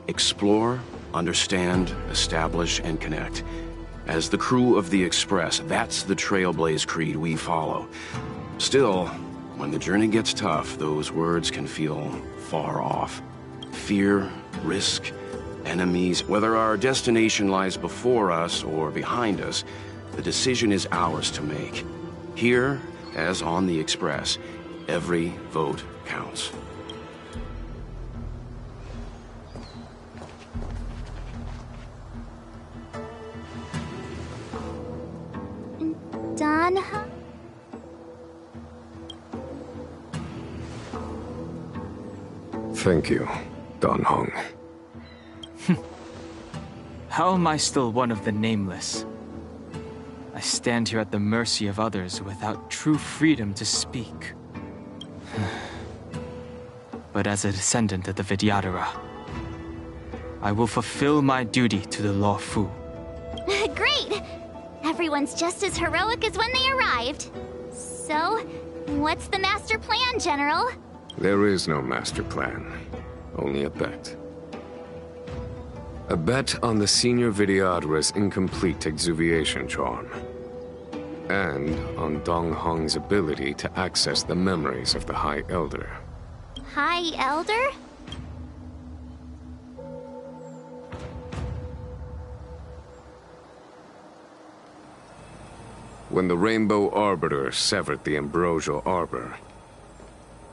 Explore, understand, establish, and connect. As the crew of the Express, that's the Trailblaze creed we follow. Still, when the journey gets tough, those words can feel far off. Fear, risk, enemies, whether our destination lies before us or behind us, the decision is ours to make. Here, as on the Express, every vote counts. Dan? Thank you, Dan Heng. How am I still one of the nameless? I stand here at the mercy of others without true freedom to speak. But as a descendant of the Vidyadhara, I will fulfill my duty to the Luofu. Great! Everyone's just as heroic as when they arrived. So, what's the master plan, General? There is no master plan, only a bet. A bet on the Senior Vidyadhara's incomplete exuviation charm. And on Dan Heng's ability to access the memories of the High Elder. High Elder? When the Rainbow Arbiter severed the Ambrosial Arbor,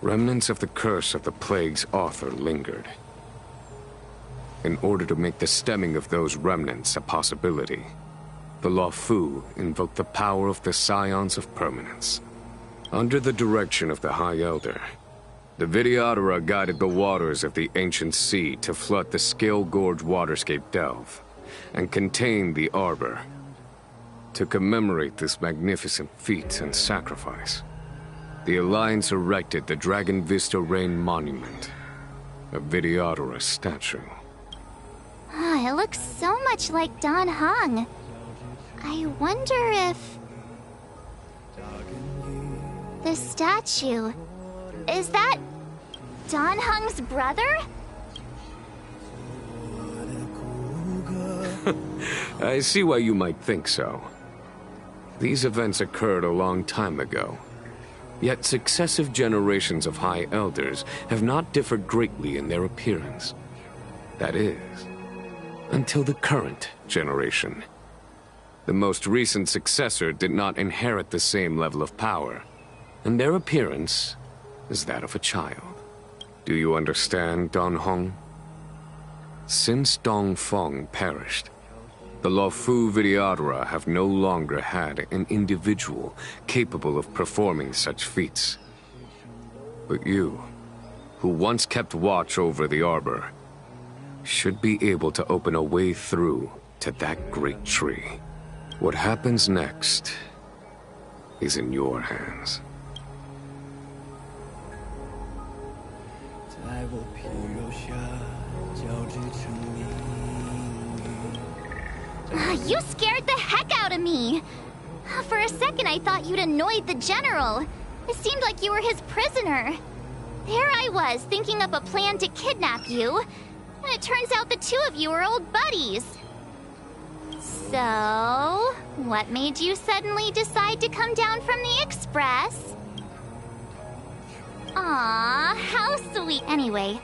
remnants of the curse of the Plague's author lingered. In order to make the stemming of those remnants a possibility, the Luofu invoked the power of the Scions of Permanence. Under the direction of the High Elder, the Vidyadhara guided the waters of the ancient sea to flood the Scale Gorge waterscape delve, and contain the Arbor. To commemorate this magnificent feat and sacrifice, the Alliance erected the Dragon Vista Rain Monument, a Vidyadhara statue. It looks so much like Dan Heng. I wonder if... The statue... Is that... Dan Heng's brother? I see why you might think so. These events occurred a long time ago. Yet successive generations of High Elders have not differed greatly in their appearance. That is, until the current generation. The most recent successor did not inherit the same level of power, and their appearance is that of a child. Do you understand, Don Hong? Since Dong Feng perished, the Luofu Vidyadhara have no longer had an individual capable of performing such feats. But you, who once kept watch over the Arbor, should be able to open a way through to that great tree. What happens next is in your hands. You scared the heck out of me! For a second I thought you'd annoyed the General. It seemed like you were his prisoner. There I was, thinking up a plan to kidnap you. And it turns out the two of you are old buddies. So, what made you suddenly decide to come down from the Express? Aw, how sweet. Anyway,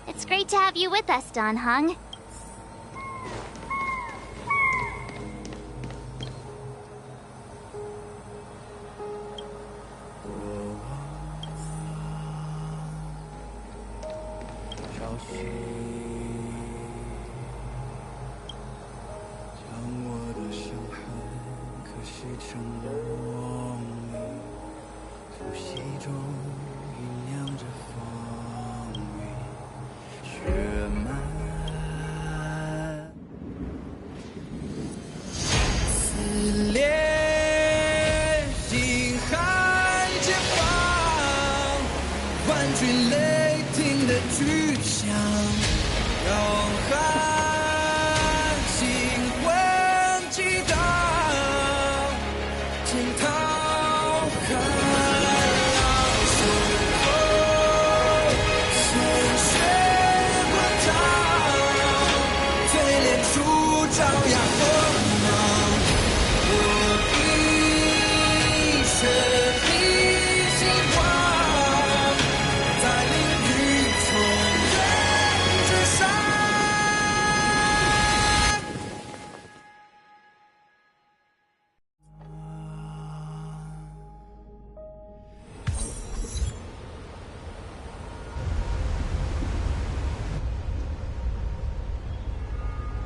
it's great to have you with us, Don Hung.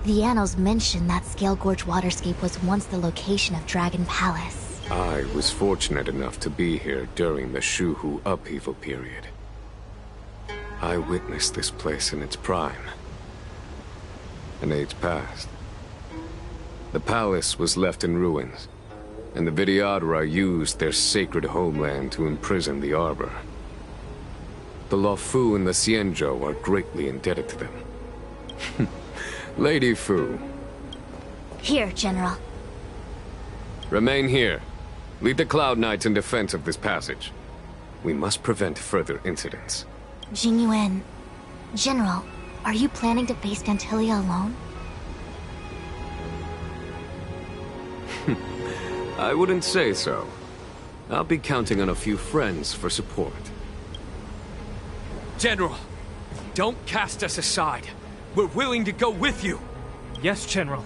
The annals mention that Scale Gorge waterscape was once the location of Dragon Palace. I was fortunate enough to be here during the Shuhu upheaval period. I witnessed this place in its prime. An age passed. The palace was left in ruins, and the Vidyadhara used their sacred homeland to imprison the Arbor. The Luofu and the Xianzhou are greatly indebted to them. Lady Fu. Here, General. Remain here. Lead the Cloud Knights in defense of this passage. We must prevent further incidents. Jingyuan. General, are you planning to face Dantilia alone? I wouldn't say so. I'll be counting on a few friends for support. General, don't cast us aside. We're willing to go with you. Yes, General.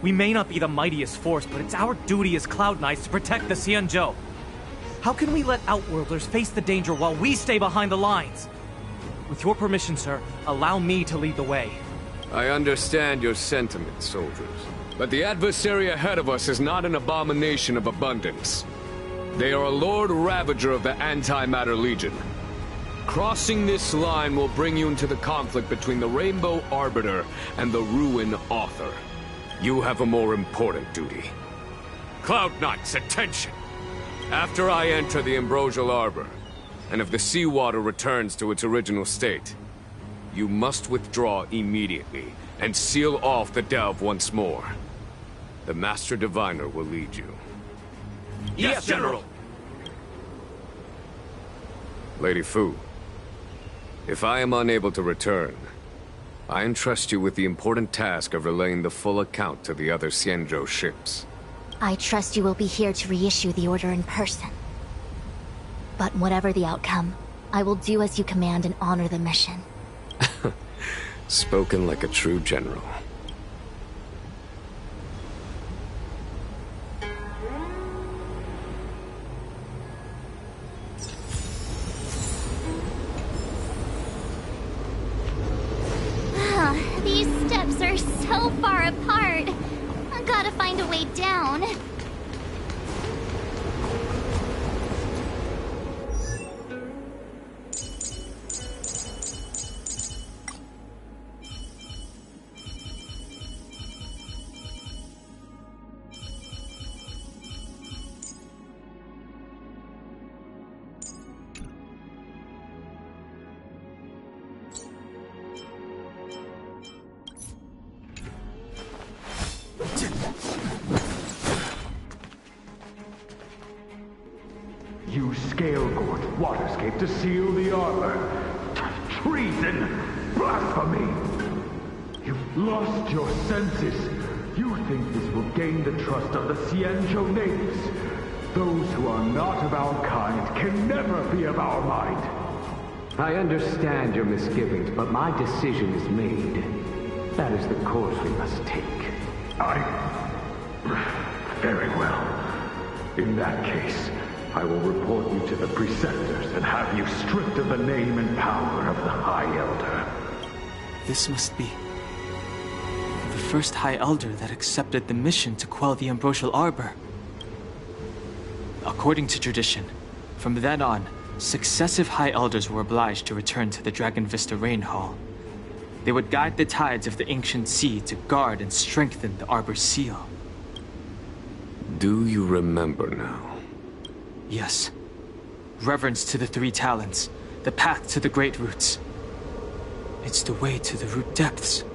We may not be the mightiest force, but it's our duty as Cloud Knights to protect the Xianzhou. How can we let Outworlders face the danger while we stay behind the lines? With your permission, sir, allow me to lead the way. I understand your sentiments, soldiers. But the adversary ahead of us is not an abomination of abundance. They are a Lord Ravager of the Antimatter Legion. Crossing this line will bring you into the conflict between the Rainbow Arbiter and the Ruin Author. You have a more important duty. Cloud Knights, attention! After I enter the Ambrosial Arbor, and if the seawater returns to its original state, you must withdraw immediately and seal off the delve once more. The Master Diviner will lead you. Yes, General! Lady Fu, if I am unable to return, I entrust you with the important task of relaying the full account to the other Xianzhou ships. I trust you will be here to reissue the order in person. But whatever the outcome, I will do as you command and honor the mission. Spoken like a true general. These steps are so far apart. I gotta find a way down. You scale-gorged waterscape to seal the armor. Treason! Blasphemy! You've lost your senses. You think this will gain the trust of the Xianzhou natives. Those who are not of our kind can never be of our mind. I understand your misgivings, but my decision is made. That is the course we must take. Very well. In that case, I will report you to the preceptors and have you stripped of the name and power of the High Elder. This must be the first High Elder that accepted the mission to quell the Ambrosial Arbor. According to tradition, from then on, successive High Elders were obliged to return to the Dragon Vista Rain Hall. They would guide the tides of the ancient sea to guard and strengthen the Arbor's seal. Do you remember now? Yes. Reverence to the Three Talents, the path to the Great Roots. It's the way to the root depths.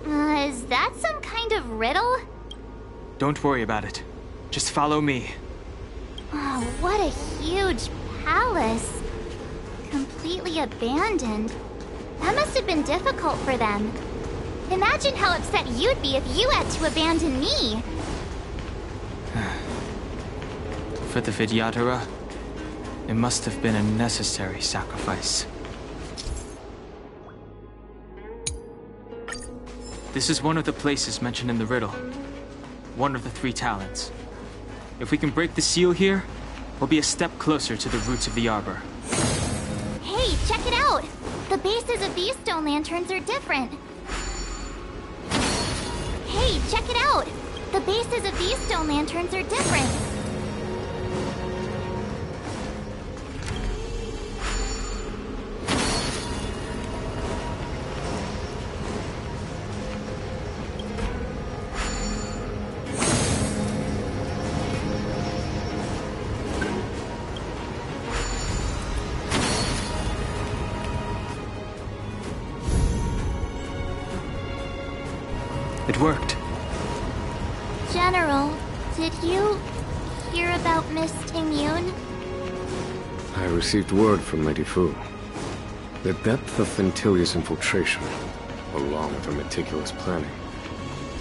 Is that some kind of riddle? Don't worry about it. Just follow me. Oh, what a huge palace. Completely abandoned. That must have been difficult for them. Imagine how upset you'd be if you had to abandon me. For the Vidyadhara, it must have been a necessary sacrifice. This is one of the places mentioned in the riddle. One of the Three Talents. If we can break the seal here, we'll be a step closer to the roots of the Arbor. Hey, check it out! The bases of these stone lanterns are different. Hey, check it out! The bases of these stone lanterns are different. It worked. General, did you hear about Miss Tingyun? I received word from Lady Fu. The depth of Ventilia's infiltration, along with her meticulous planning,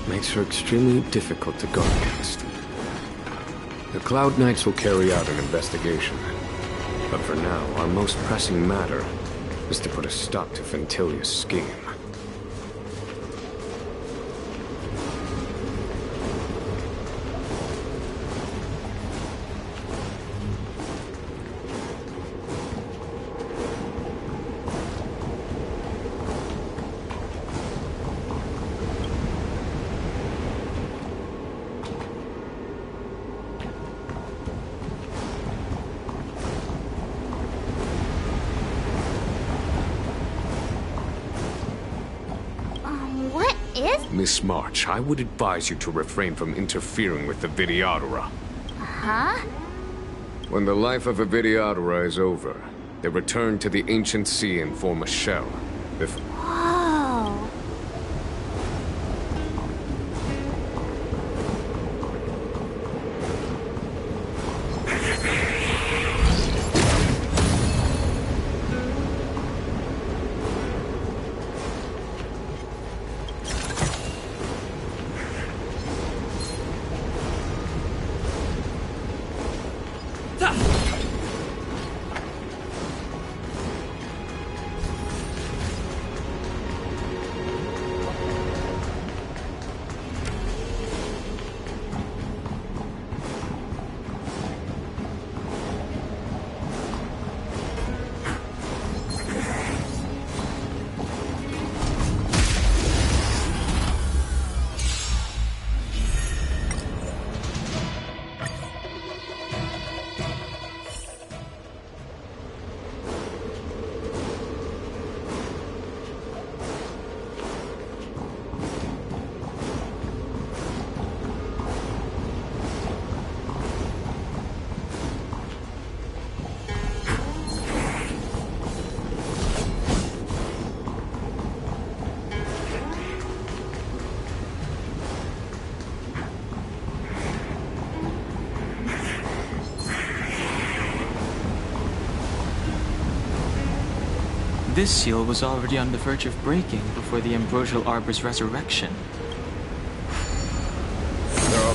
makes her extremely difficult to guard against. The Cloud Knights will carry out an investigation. But for now, our most pressing matter is to put a stop to Ventilia's scheme. Miss March, I would advise you to refrain from interfering with the Vidyadhara. Huh? When the life of a Vidyadhara is over, they return to the ancient sea and form a shell. Whoa. This seal was already on the verge of breaking before the Ambrosial Arbor's resurrection. There are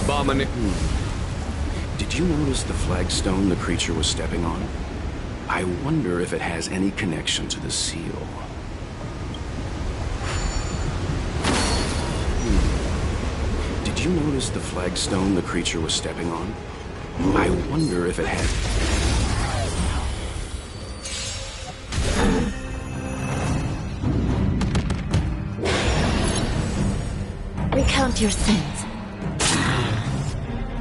Did you notice the flagstone the creature was stepping on? I wonder if it has any connection to the seal. Did you notice the flagstone the creature was stepping on? I wonder if it had... Recount your sins.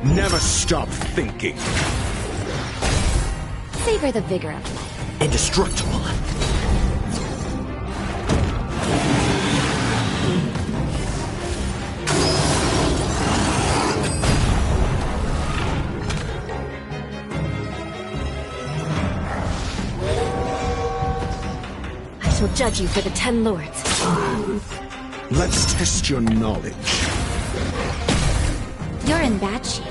Never stop thinking. Savor the vigor of life. Indestructible. I shall judge you for the 10 lords. Let's test your knowledge. You're in bad shape.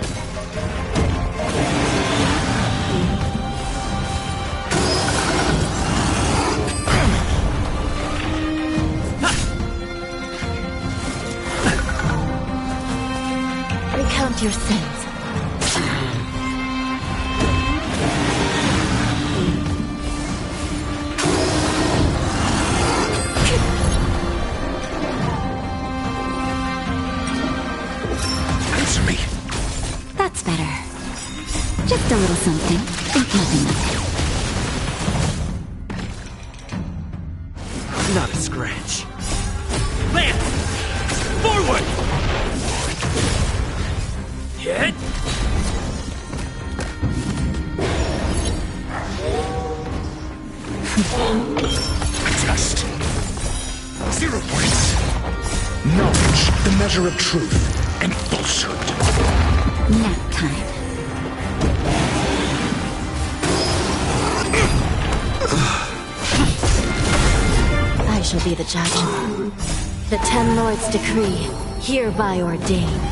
Recount your sins. Answer me. That's better. Just a little something. Think nothing of Not a scratch. Land! Forward! Hit! Test. 0 points. Knowledge, the measure of truth and falsehood. it. Nap time. I shall be the judge. The 10 lords' decree, hereby ordained.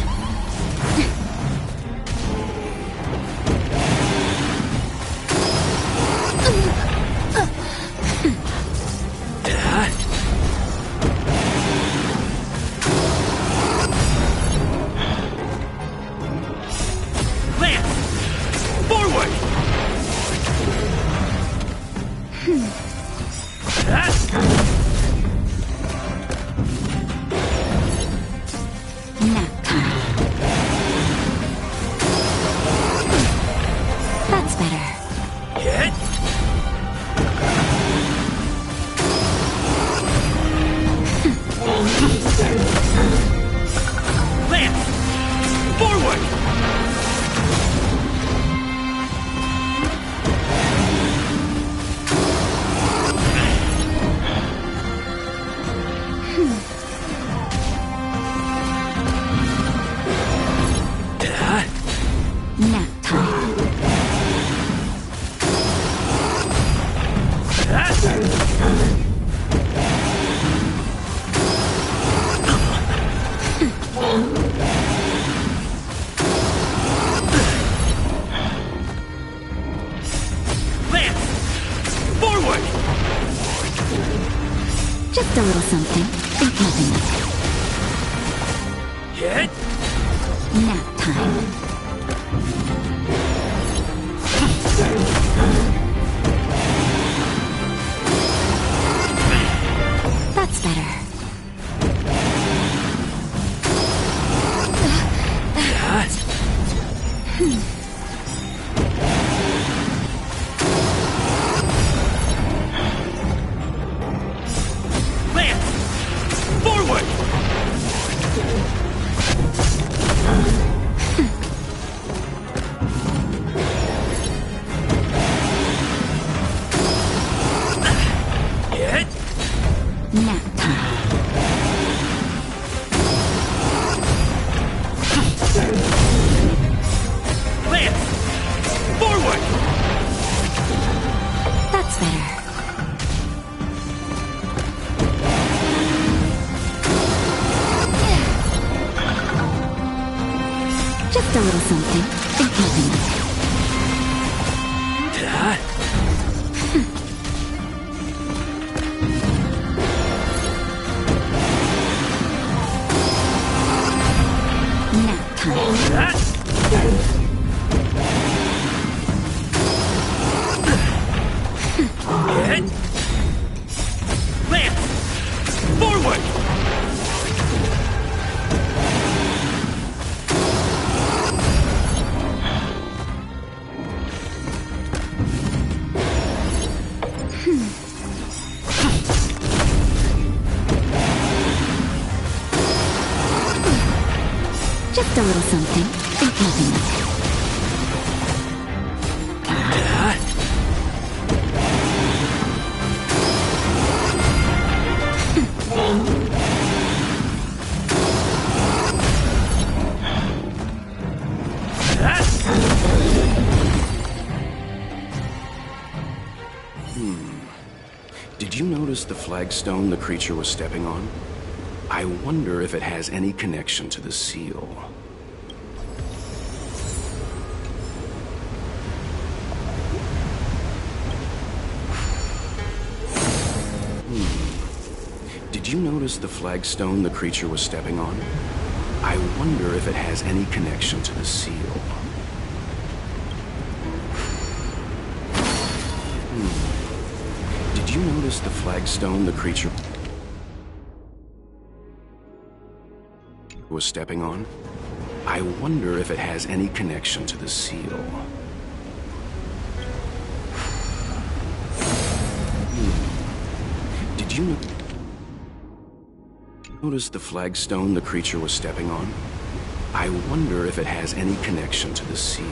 Land! Forward! Nap time. That's better. Hit! Land! Forward! Nap time. Land! Forward! Just a little something. Think nothing of Hit! it. Nap time. That's better. Land! Forward! Hit! Nap time. Land! Forward! That's better. Just a little something. Think nothing of it. Lance! Forward! Just a little something. Think nothing of it. Did you notice the flagstone the creature was stepping on? I wonder if it has any connection to the seal. Did you notice the flagstone the creature was stepping on? I wonder if it has any connection to the seal. Did you notice the flagstone the creature was stepping on? I wonder if it has any connection to the seal. Did you notice the flagstone the creature was stepping on? I wonder if it has any connection to the seal.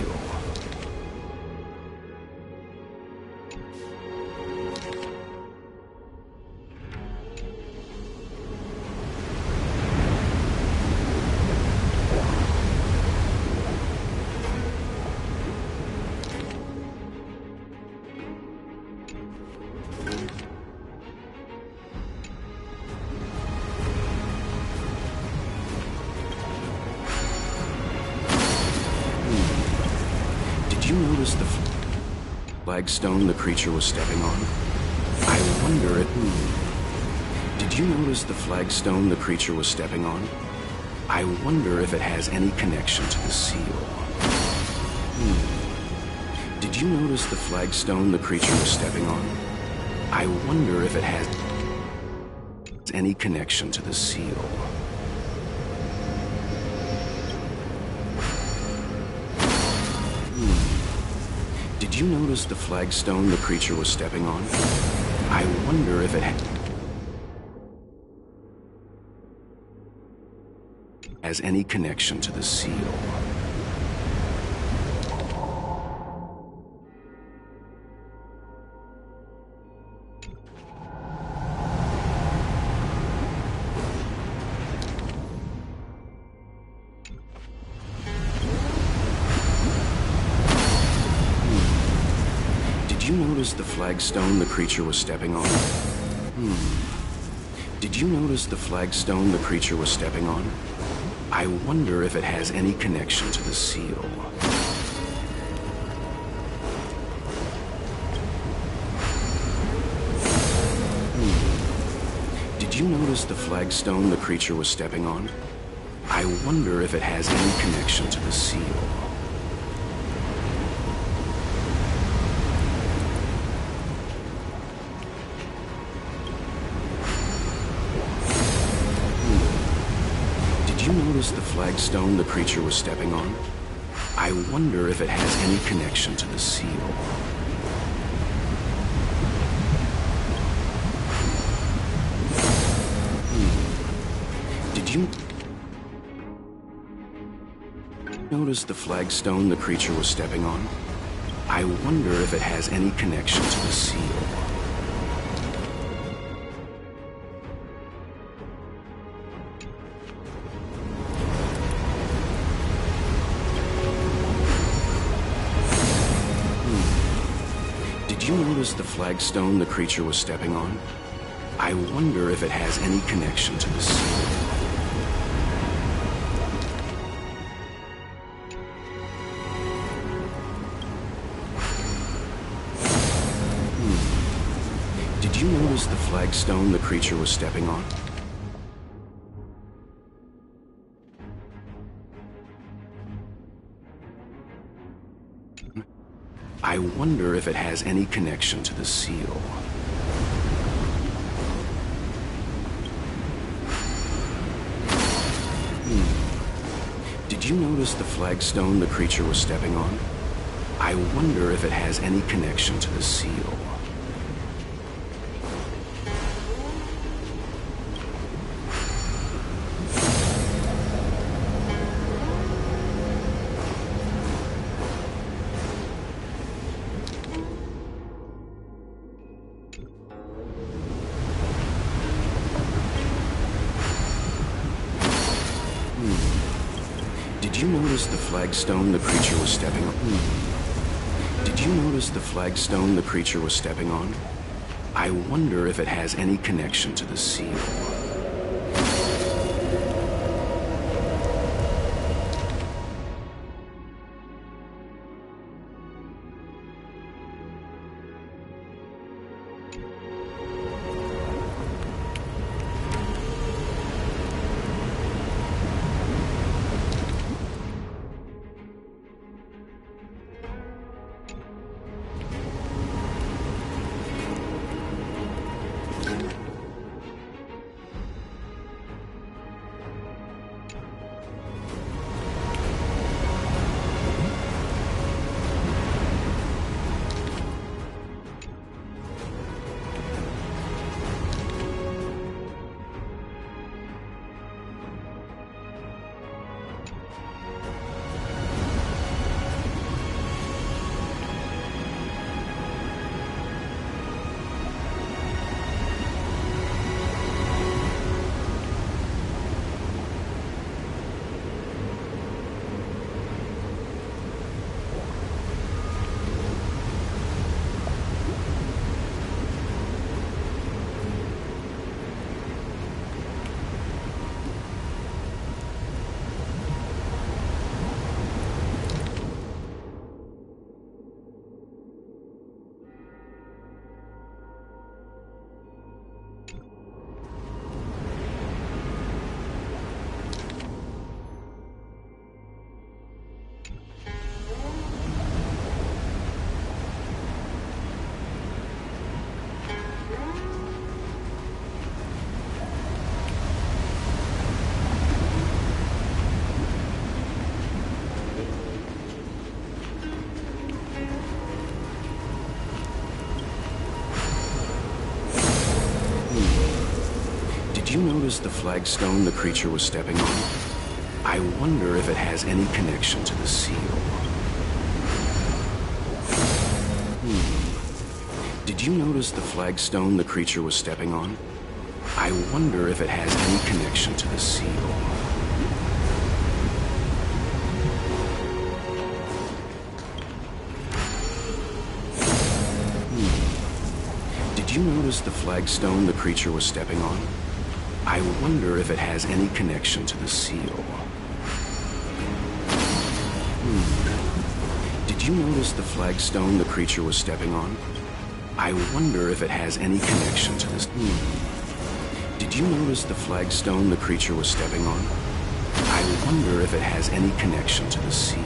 Did you notice the flagstone the creature was stepping on? I wonder if... Did you notice the flagstone the creature was stepping on? I wonder if it has any connection to the seal. Did you notice the flagstone the creature was stepping on? I wonder if it has any connection to the seal. Did you notice the flagstone the creature was stepping on? I wonder if it has any connection to the seal. Did you notice the flagstone the creature was stepping on? Did you notice the flagstone the creature was stepping on? I wonder if it has any connection to the seal. Did you notice the flagstone the creature was stepping on? I wonder if it has any connection to the seal. Did you notice the flagstone the creature was stepping on? I wonder if it has any connection to the seal. Did you notice the flagstone the creature was stepping on? I wonder if it has any connection to the seal. Did you notice the flagstone the creature was stepping on? I wonder if it has any connection to the seal. Did you notice the flagstone the creature was stepping on? I wonder if it has any connection to the seal. Did you notice the flagstone the creature was stepping on? I wonder if it has any connection to the seal. Did you notice the flagstone the creature was stepping on? Did you notice the flagstone the creature was stepping on? I wonder if it has any connection to the seal. Did you notice the flagstone the creature was stepping on? I wonder if it has any connection to the seal. Did you notice the flagstone the creature was stepping on? I wonder if it has any connection to the seal. Did you notice the flagstone the creature was stepping on? I wonder if it has any connection to the seal. Did you notice the flagstone the creature was stepping on? I wonder if it has any connection to this. Did you notice the flagstone the creature was stepping on? I wonder if it has any connection to the seal.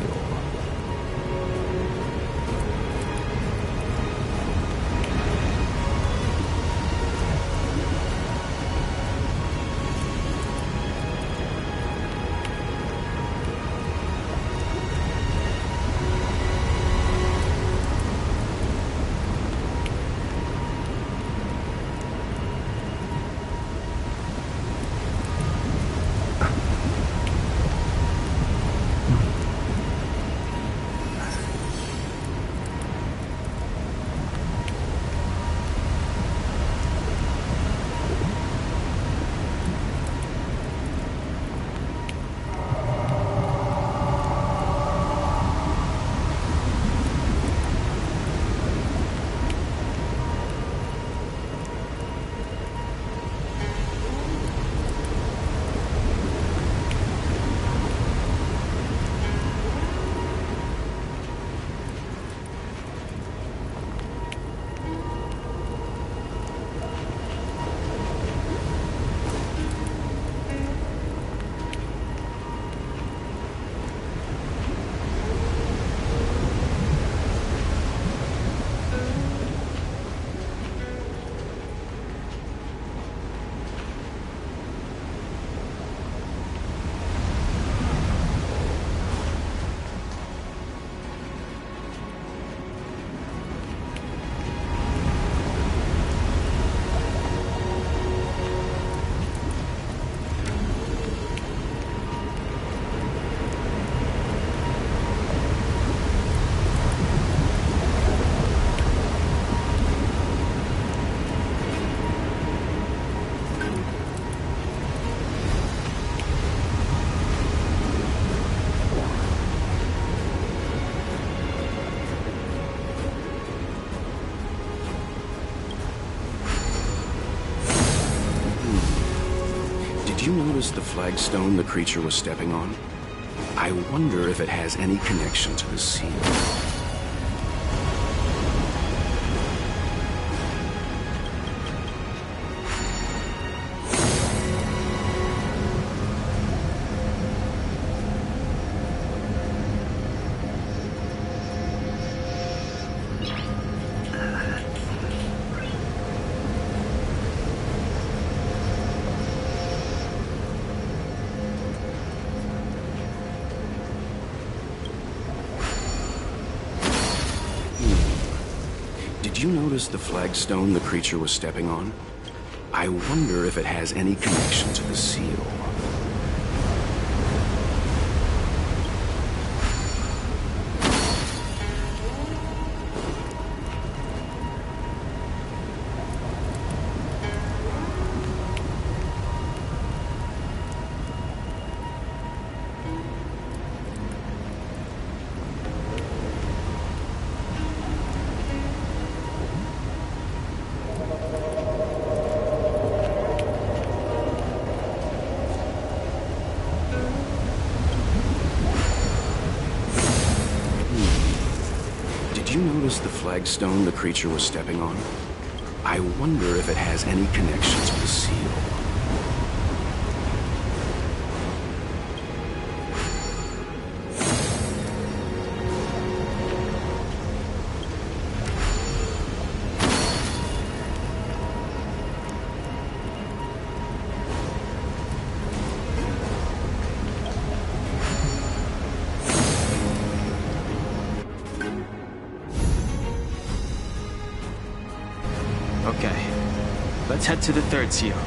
notice the flagstone the creature was stepping on? I wonder if it has any connection to the seal. Did you notice the flagstone the creature was stepping on? I wonder if it has any connection to the seal. Did you notice the flagstone the creature was stepping on? I wonder if it has any connection to the seal. Okay, let's head to the third seal.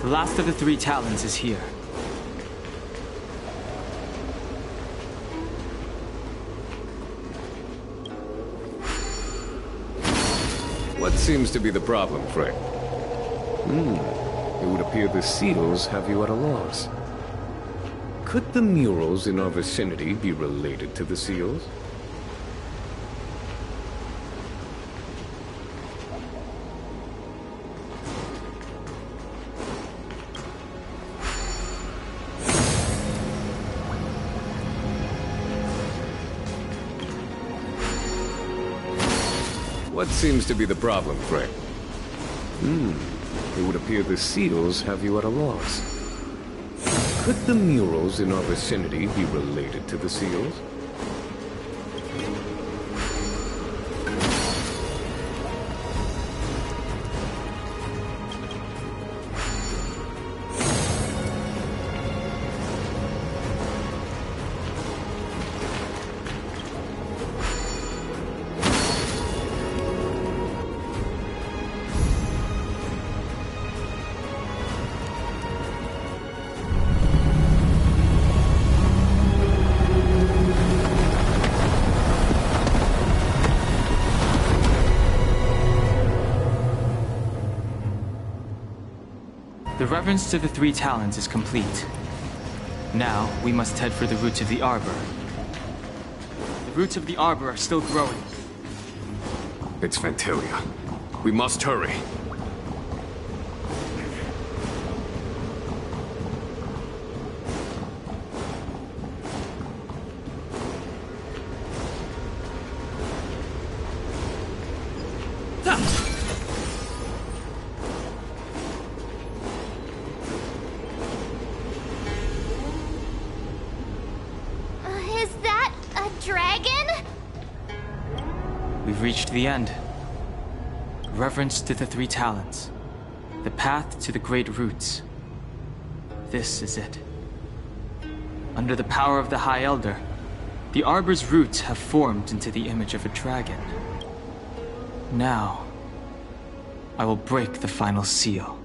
The last of the three talons is here. What seems to be the problem, Frank? It would appear the seals have you at a loss. Could the murals in our vicinity be related to the seals? What seems to be the problem, Frank? It would appear the seals have you at a loss. Could the murals in our vicinity be related to the seals? The reverence to the three talons is complete. Now, we must head for the roots of the arbor. The roots of the arbor are still growing. It's Fantilia. We must hurry. We've reached the end. Reverence to the three talents. The path to the great roots. This is it. Under the power of the High Elder, the Arbor's roots have formed into the image of a dragon. Now, I will break the final seal.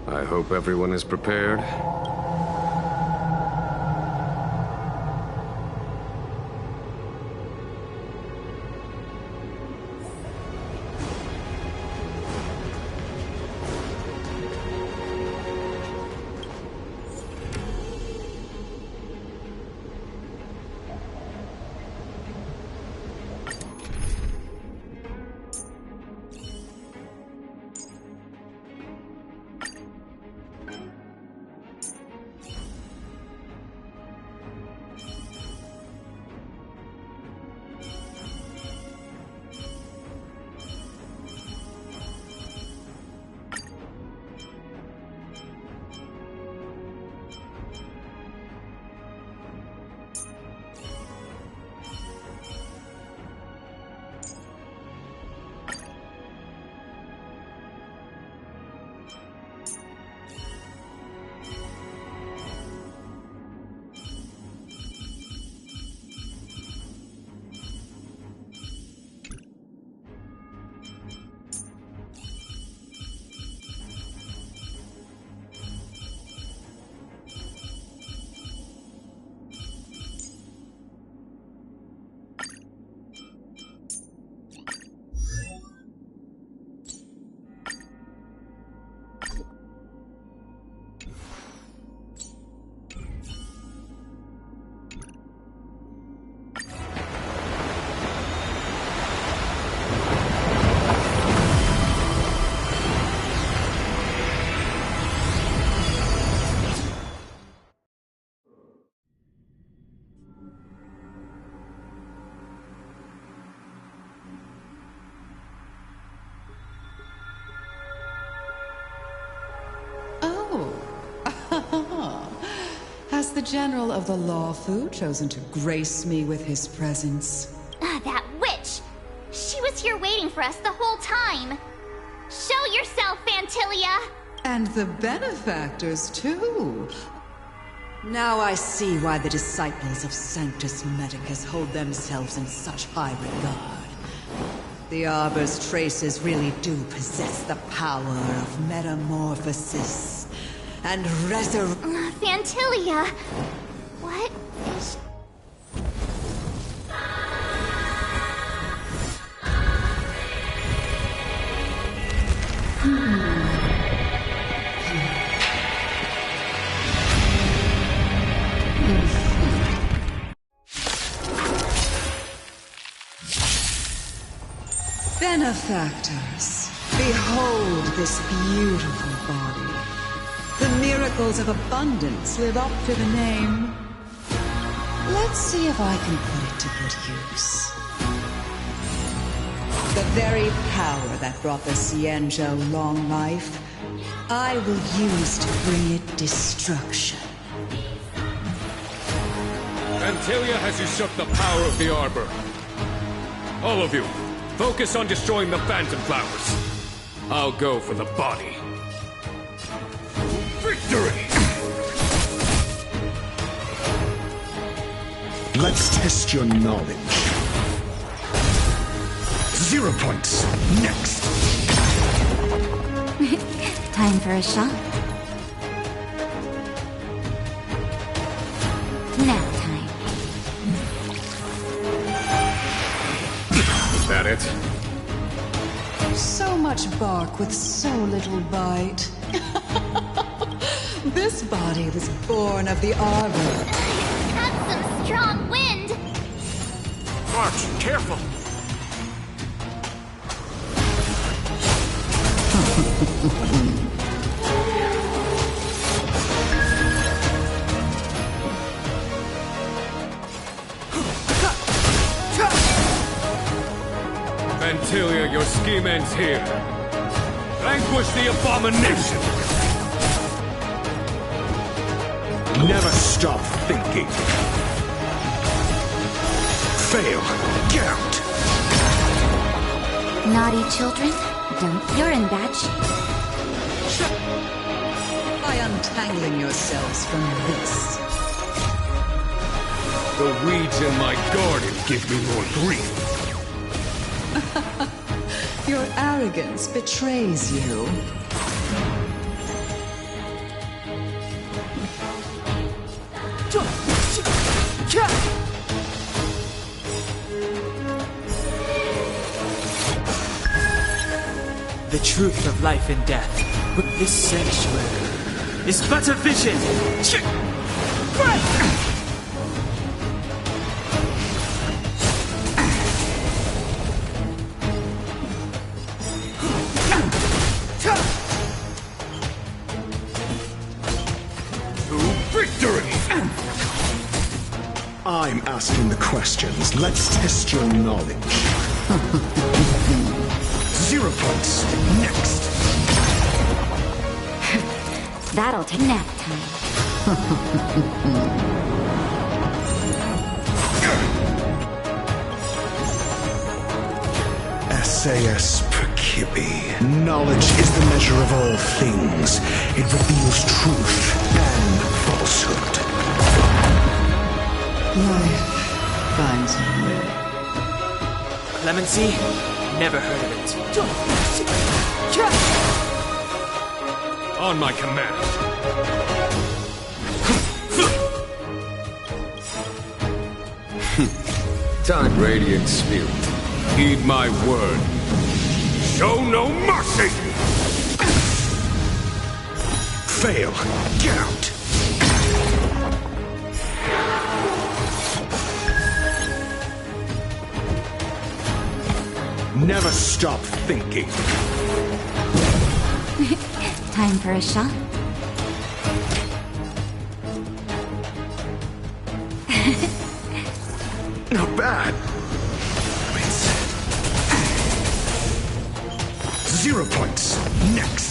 I hope everyone is prepared. Has the General of the Lawfu chosen to grace me with his presence? That witch! She was here waiting for us the whole time! Show yourself, Fantilia! And the benefactors, too. Now I see why the disciples of Sanctus Medicus hold themselves in such high regard. The Arbor's traces really do possess the power of metamorphosis and resurrection. Fantilia! What is... Benefactors, behold this beautiful body. The miracles of abundance live up to the name. Let's see if I can put it to good use. The very power that brought the Xianzhou long life, I will use to bring it destruction. Fantilia has usurped the power of the Arbor. All of you, focus on destroying the Phantom Flowers. I'll go for the body. Victory! Let's test your knowledge. 0 points. Next. Time for a shot. Nap time. Is that it? So much bark with so little bite. This body was born of the Arbor. That's some strong wind! March, careful! Fantilia, your scheme ends here. Vanquish the abomination! Never stop thinking. Fail. Get out. Naughty children, don't. You're in batch. By untangling yourselves from this. The weeds in my garden give me more grief. Your arrogance betrays you. The truth of life and death with this sanctuary is but a vision. I'm asking the questions. Let's test your knowledge. 0 points. Next. That'll take nap time. SAS Perkibi. Knowledge is the measure of all things. It reveals truth and falsehood. Life finds a way. Clemency? Never heard of it. On my command. Time, Radiant Spirit. Heed my word. Show no mercy! Fail. Get out. Never stop thinking. Time for a shot. Not bad. Wait. 0 points. Next.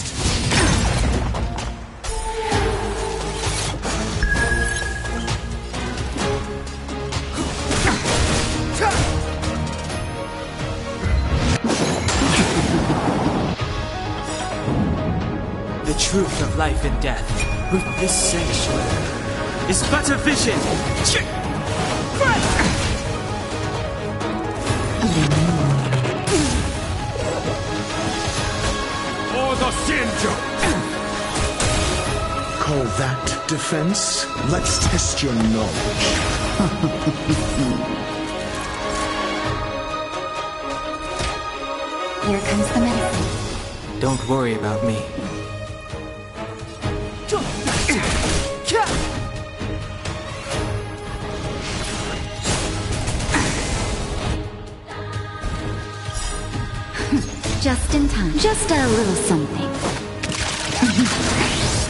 The truth of life and death with this sanctuary is but a vision. Or the Sinjo! Call that defense? Let's test your knowledge. Here comes the medicine. Don't worry about me. Just in time. Just a little something.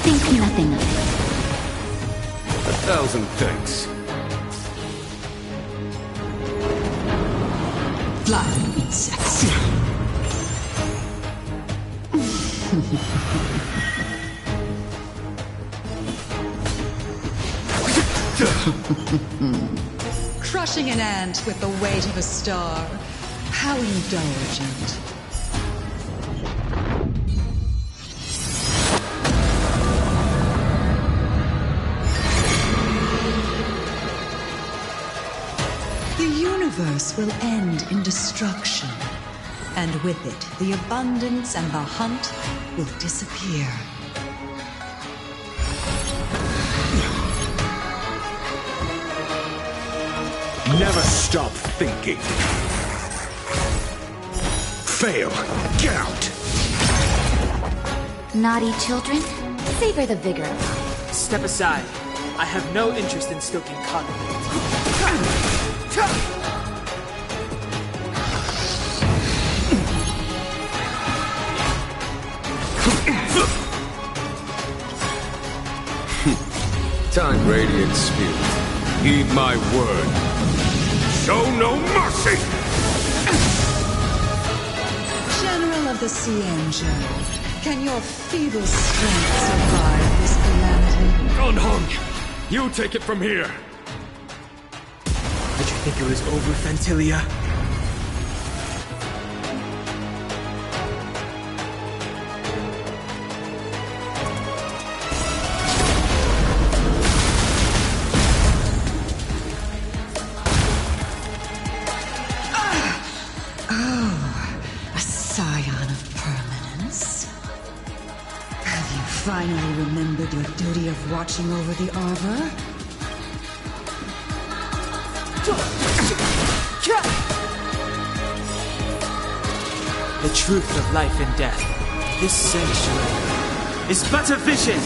Think nothing of it. 1,000 thanks. Flying insects. Crushing an ant with the weight of a star. How indulgent. The universe will end in destruction. And with it, the abundance and the hunt will disappear. Never stop thinking. Fail. Get out. Naughty children, savor the vigor of life. Step aside. I have no interest in stoking conflict. Time, Radiant Spirit. Heed my word. Show no mercy! General of the Cienjo, can your feeble strength survive this calamity? Gunhung, you take it from here. Did you think it was over, Fentilia? A scion of permanence. Have you finally remembered your duty of watching over the Arbor? The truth of life and death. This sanctuary is but a vision.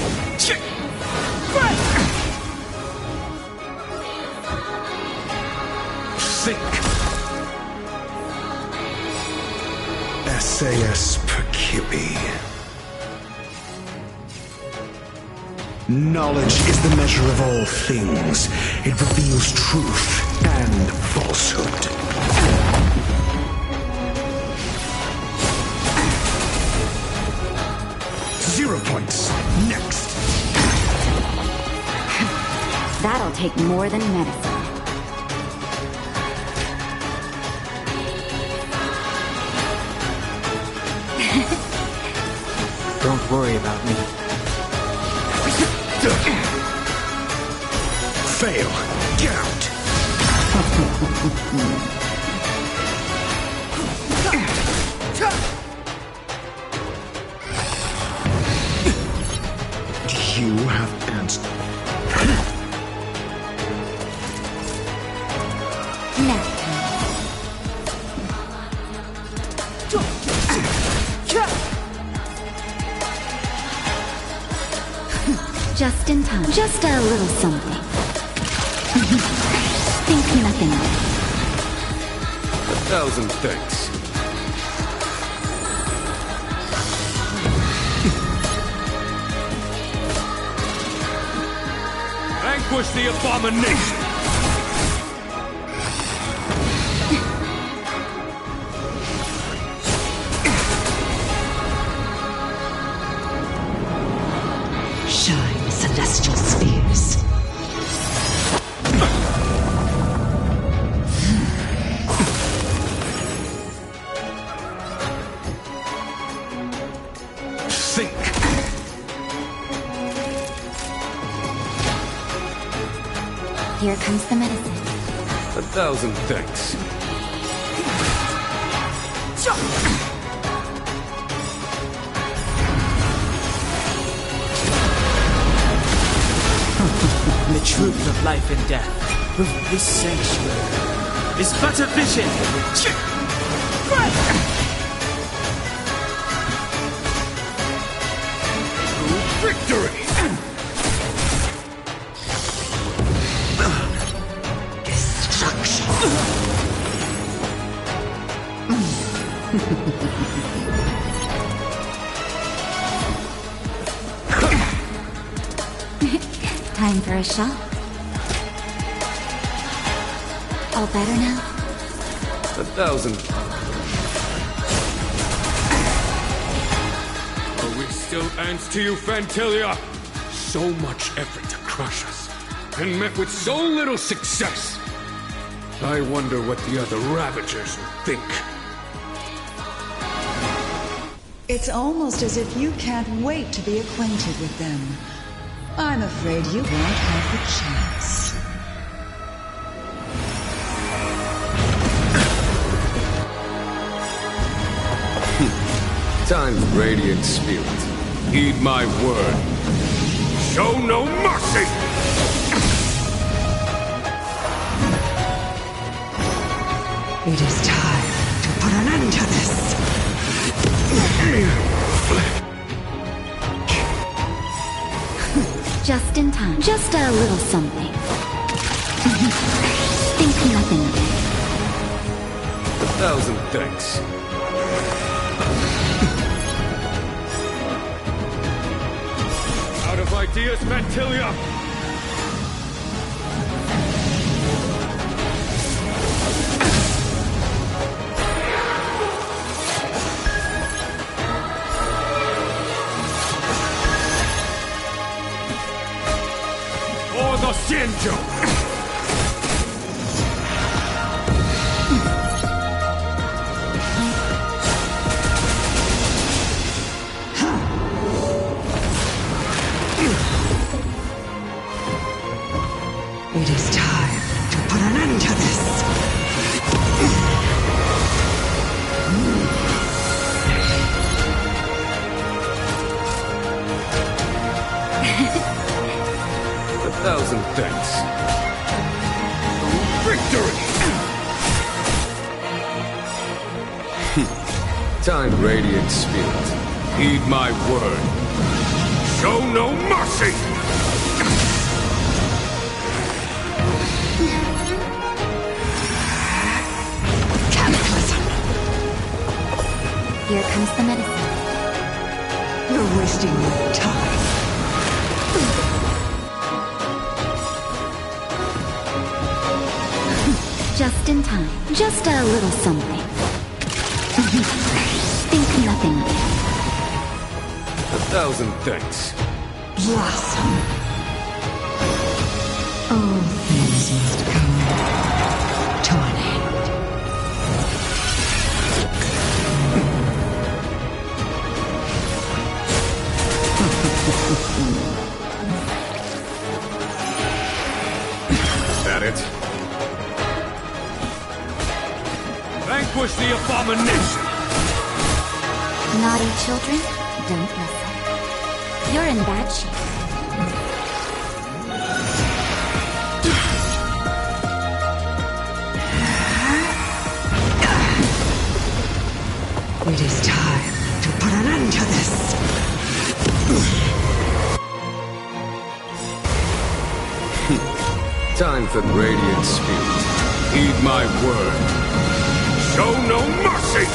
Think. SAS Perkibi. Knowledge is the measure of all things. It reveals truth and falsehood. 0 points. Next. That'll take more than medicine. Don't worry about me. Fail. Get out. You have answered. Just in time. Just a little something. Think nothing of it. 1,000 thanks. Vanquish the abomination! Shine, celestial spheres. Think. Here comes the medicine. 1,000 thanks. The truth of life and death. This sanctuary is but a vision. Victory! Time for a shot. All better now? 1,000. Are we still ants to you, Fantilia? So much effort to crush us, and met with so little success. I wonder what the other Ravagers will think. It's almost as if you can't wait to be acquainted with them. I'm afraid you won't have the chance. Time's radiant spirit. Heed my word. Show no mercy! It is time to put an end to this. Just in time. Just a little something. Think nothing of it. 1,000 thanks. Out of ideas, Fantilia! For the Shinjo! It is time to put an end to this. 1,000 thanks. Victory! Time, Radiant Spirit. Heed my word. Show no mercy! Cataclysm! Here comes the medicine. You're wasting your time. Just in time. Just a little something. Think nothing of it. 1,000 thanks. Blossom. All things must come to an end. Is that it? Vanquish the abomination! Naughty children, don't listen. You're in bad shape. It is time to put an end to this. Time for Radiant Spirit. Heed my word. Show no mercy!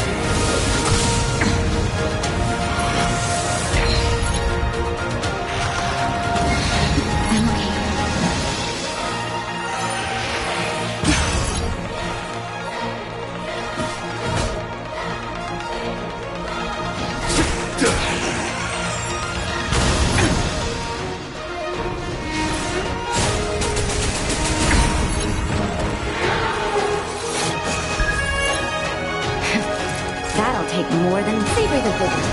I'm okay. That'll take more than savor the vision.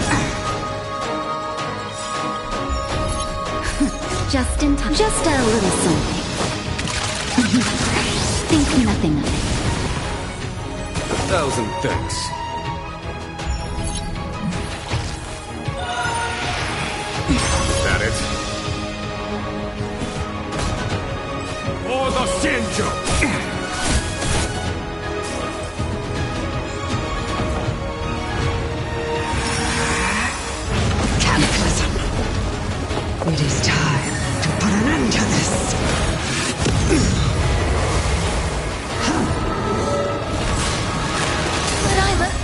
Just in time. Just a little something. Think nothing of it. 1,000 thanks. Is that it? For the Shinjo! Cataclysm. It is time to put an end to this. But I look...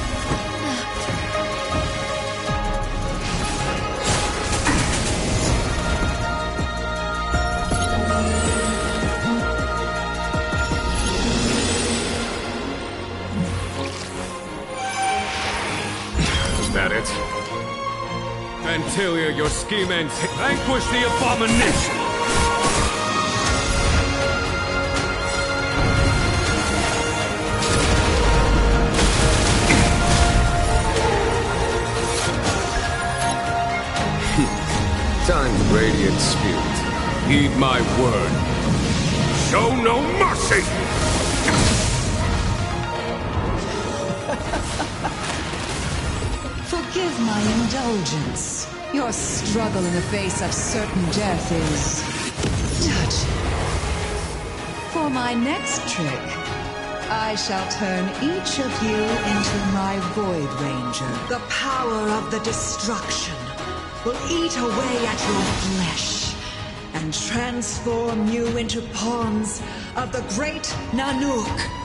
Is that it? Fantilia, your scheme ends. Vanquish the abomination! Time, Radiant Spirit. Heed my word. Show no mercy! Forgive my indulgence. Your struggle in the face of certain death is touching. For my next trick, I shall turn each of you into my Void Ranger. The power of the destruction will eat away at your flesh and transform you into pawns of the great Nanook.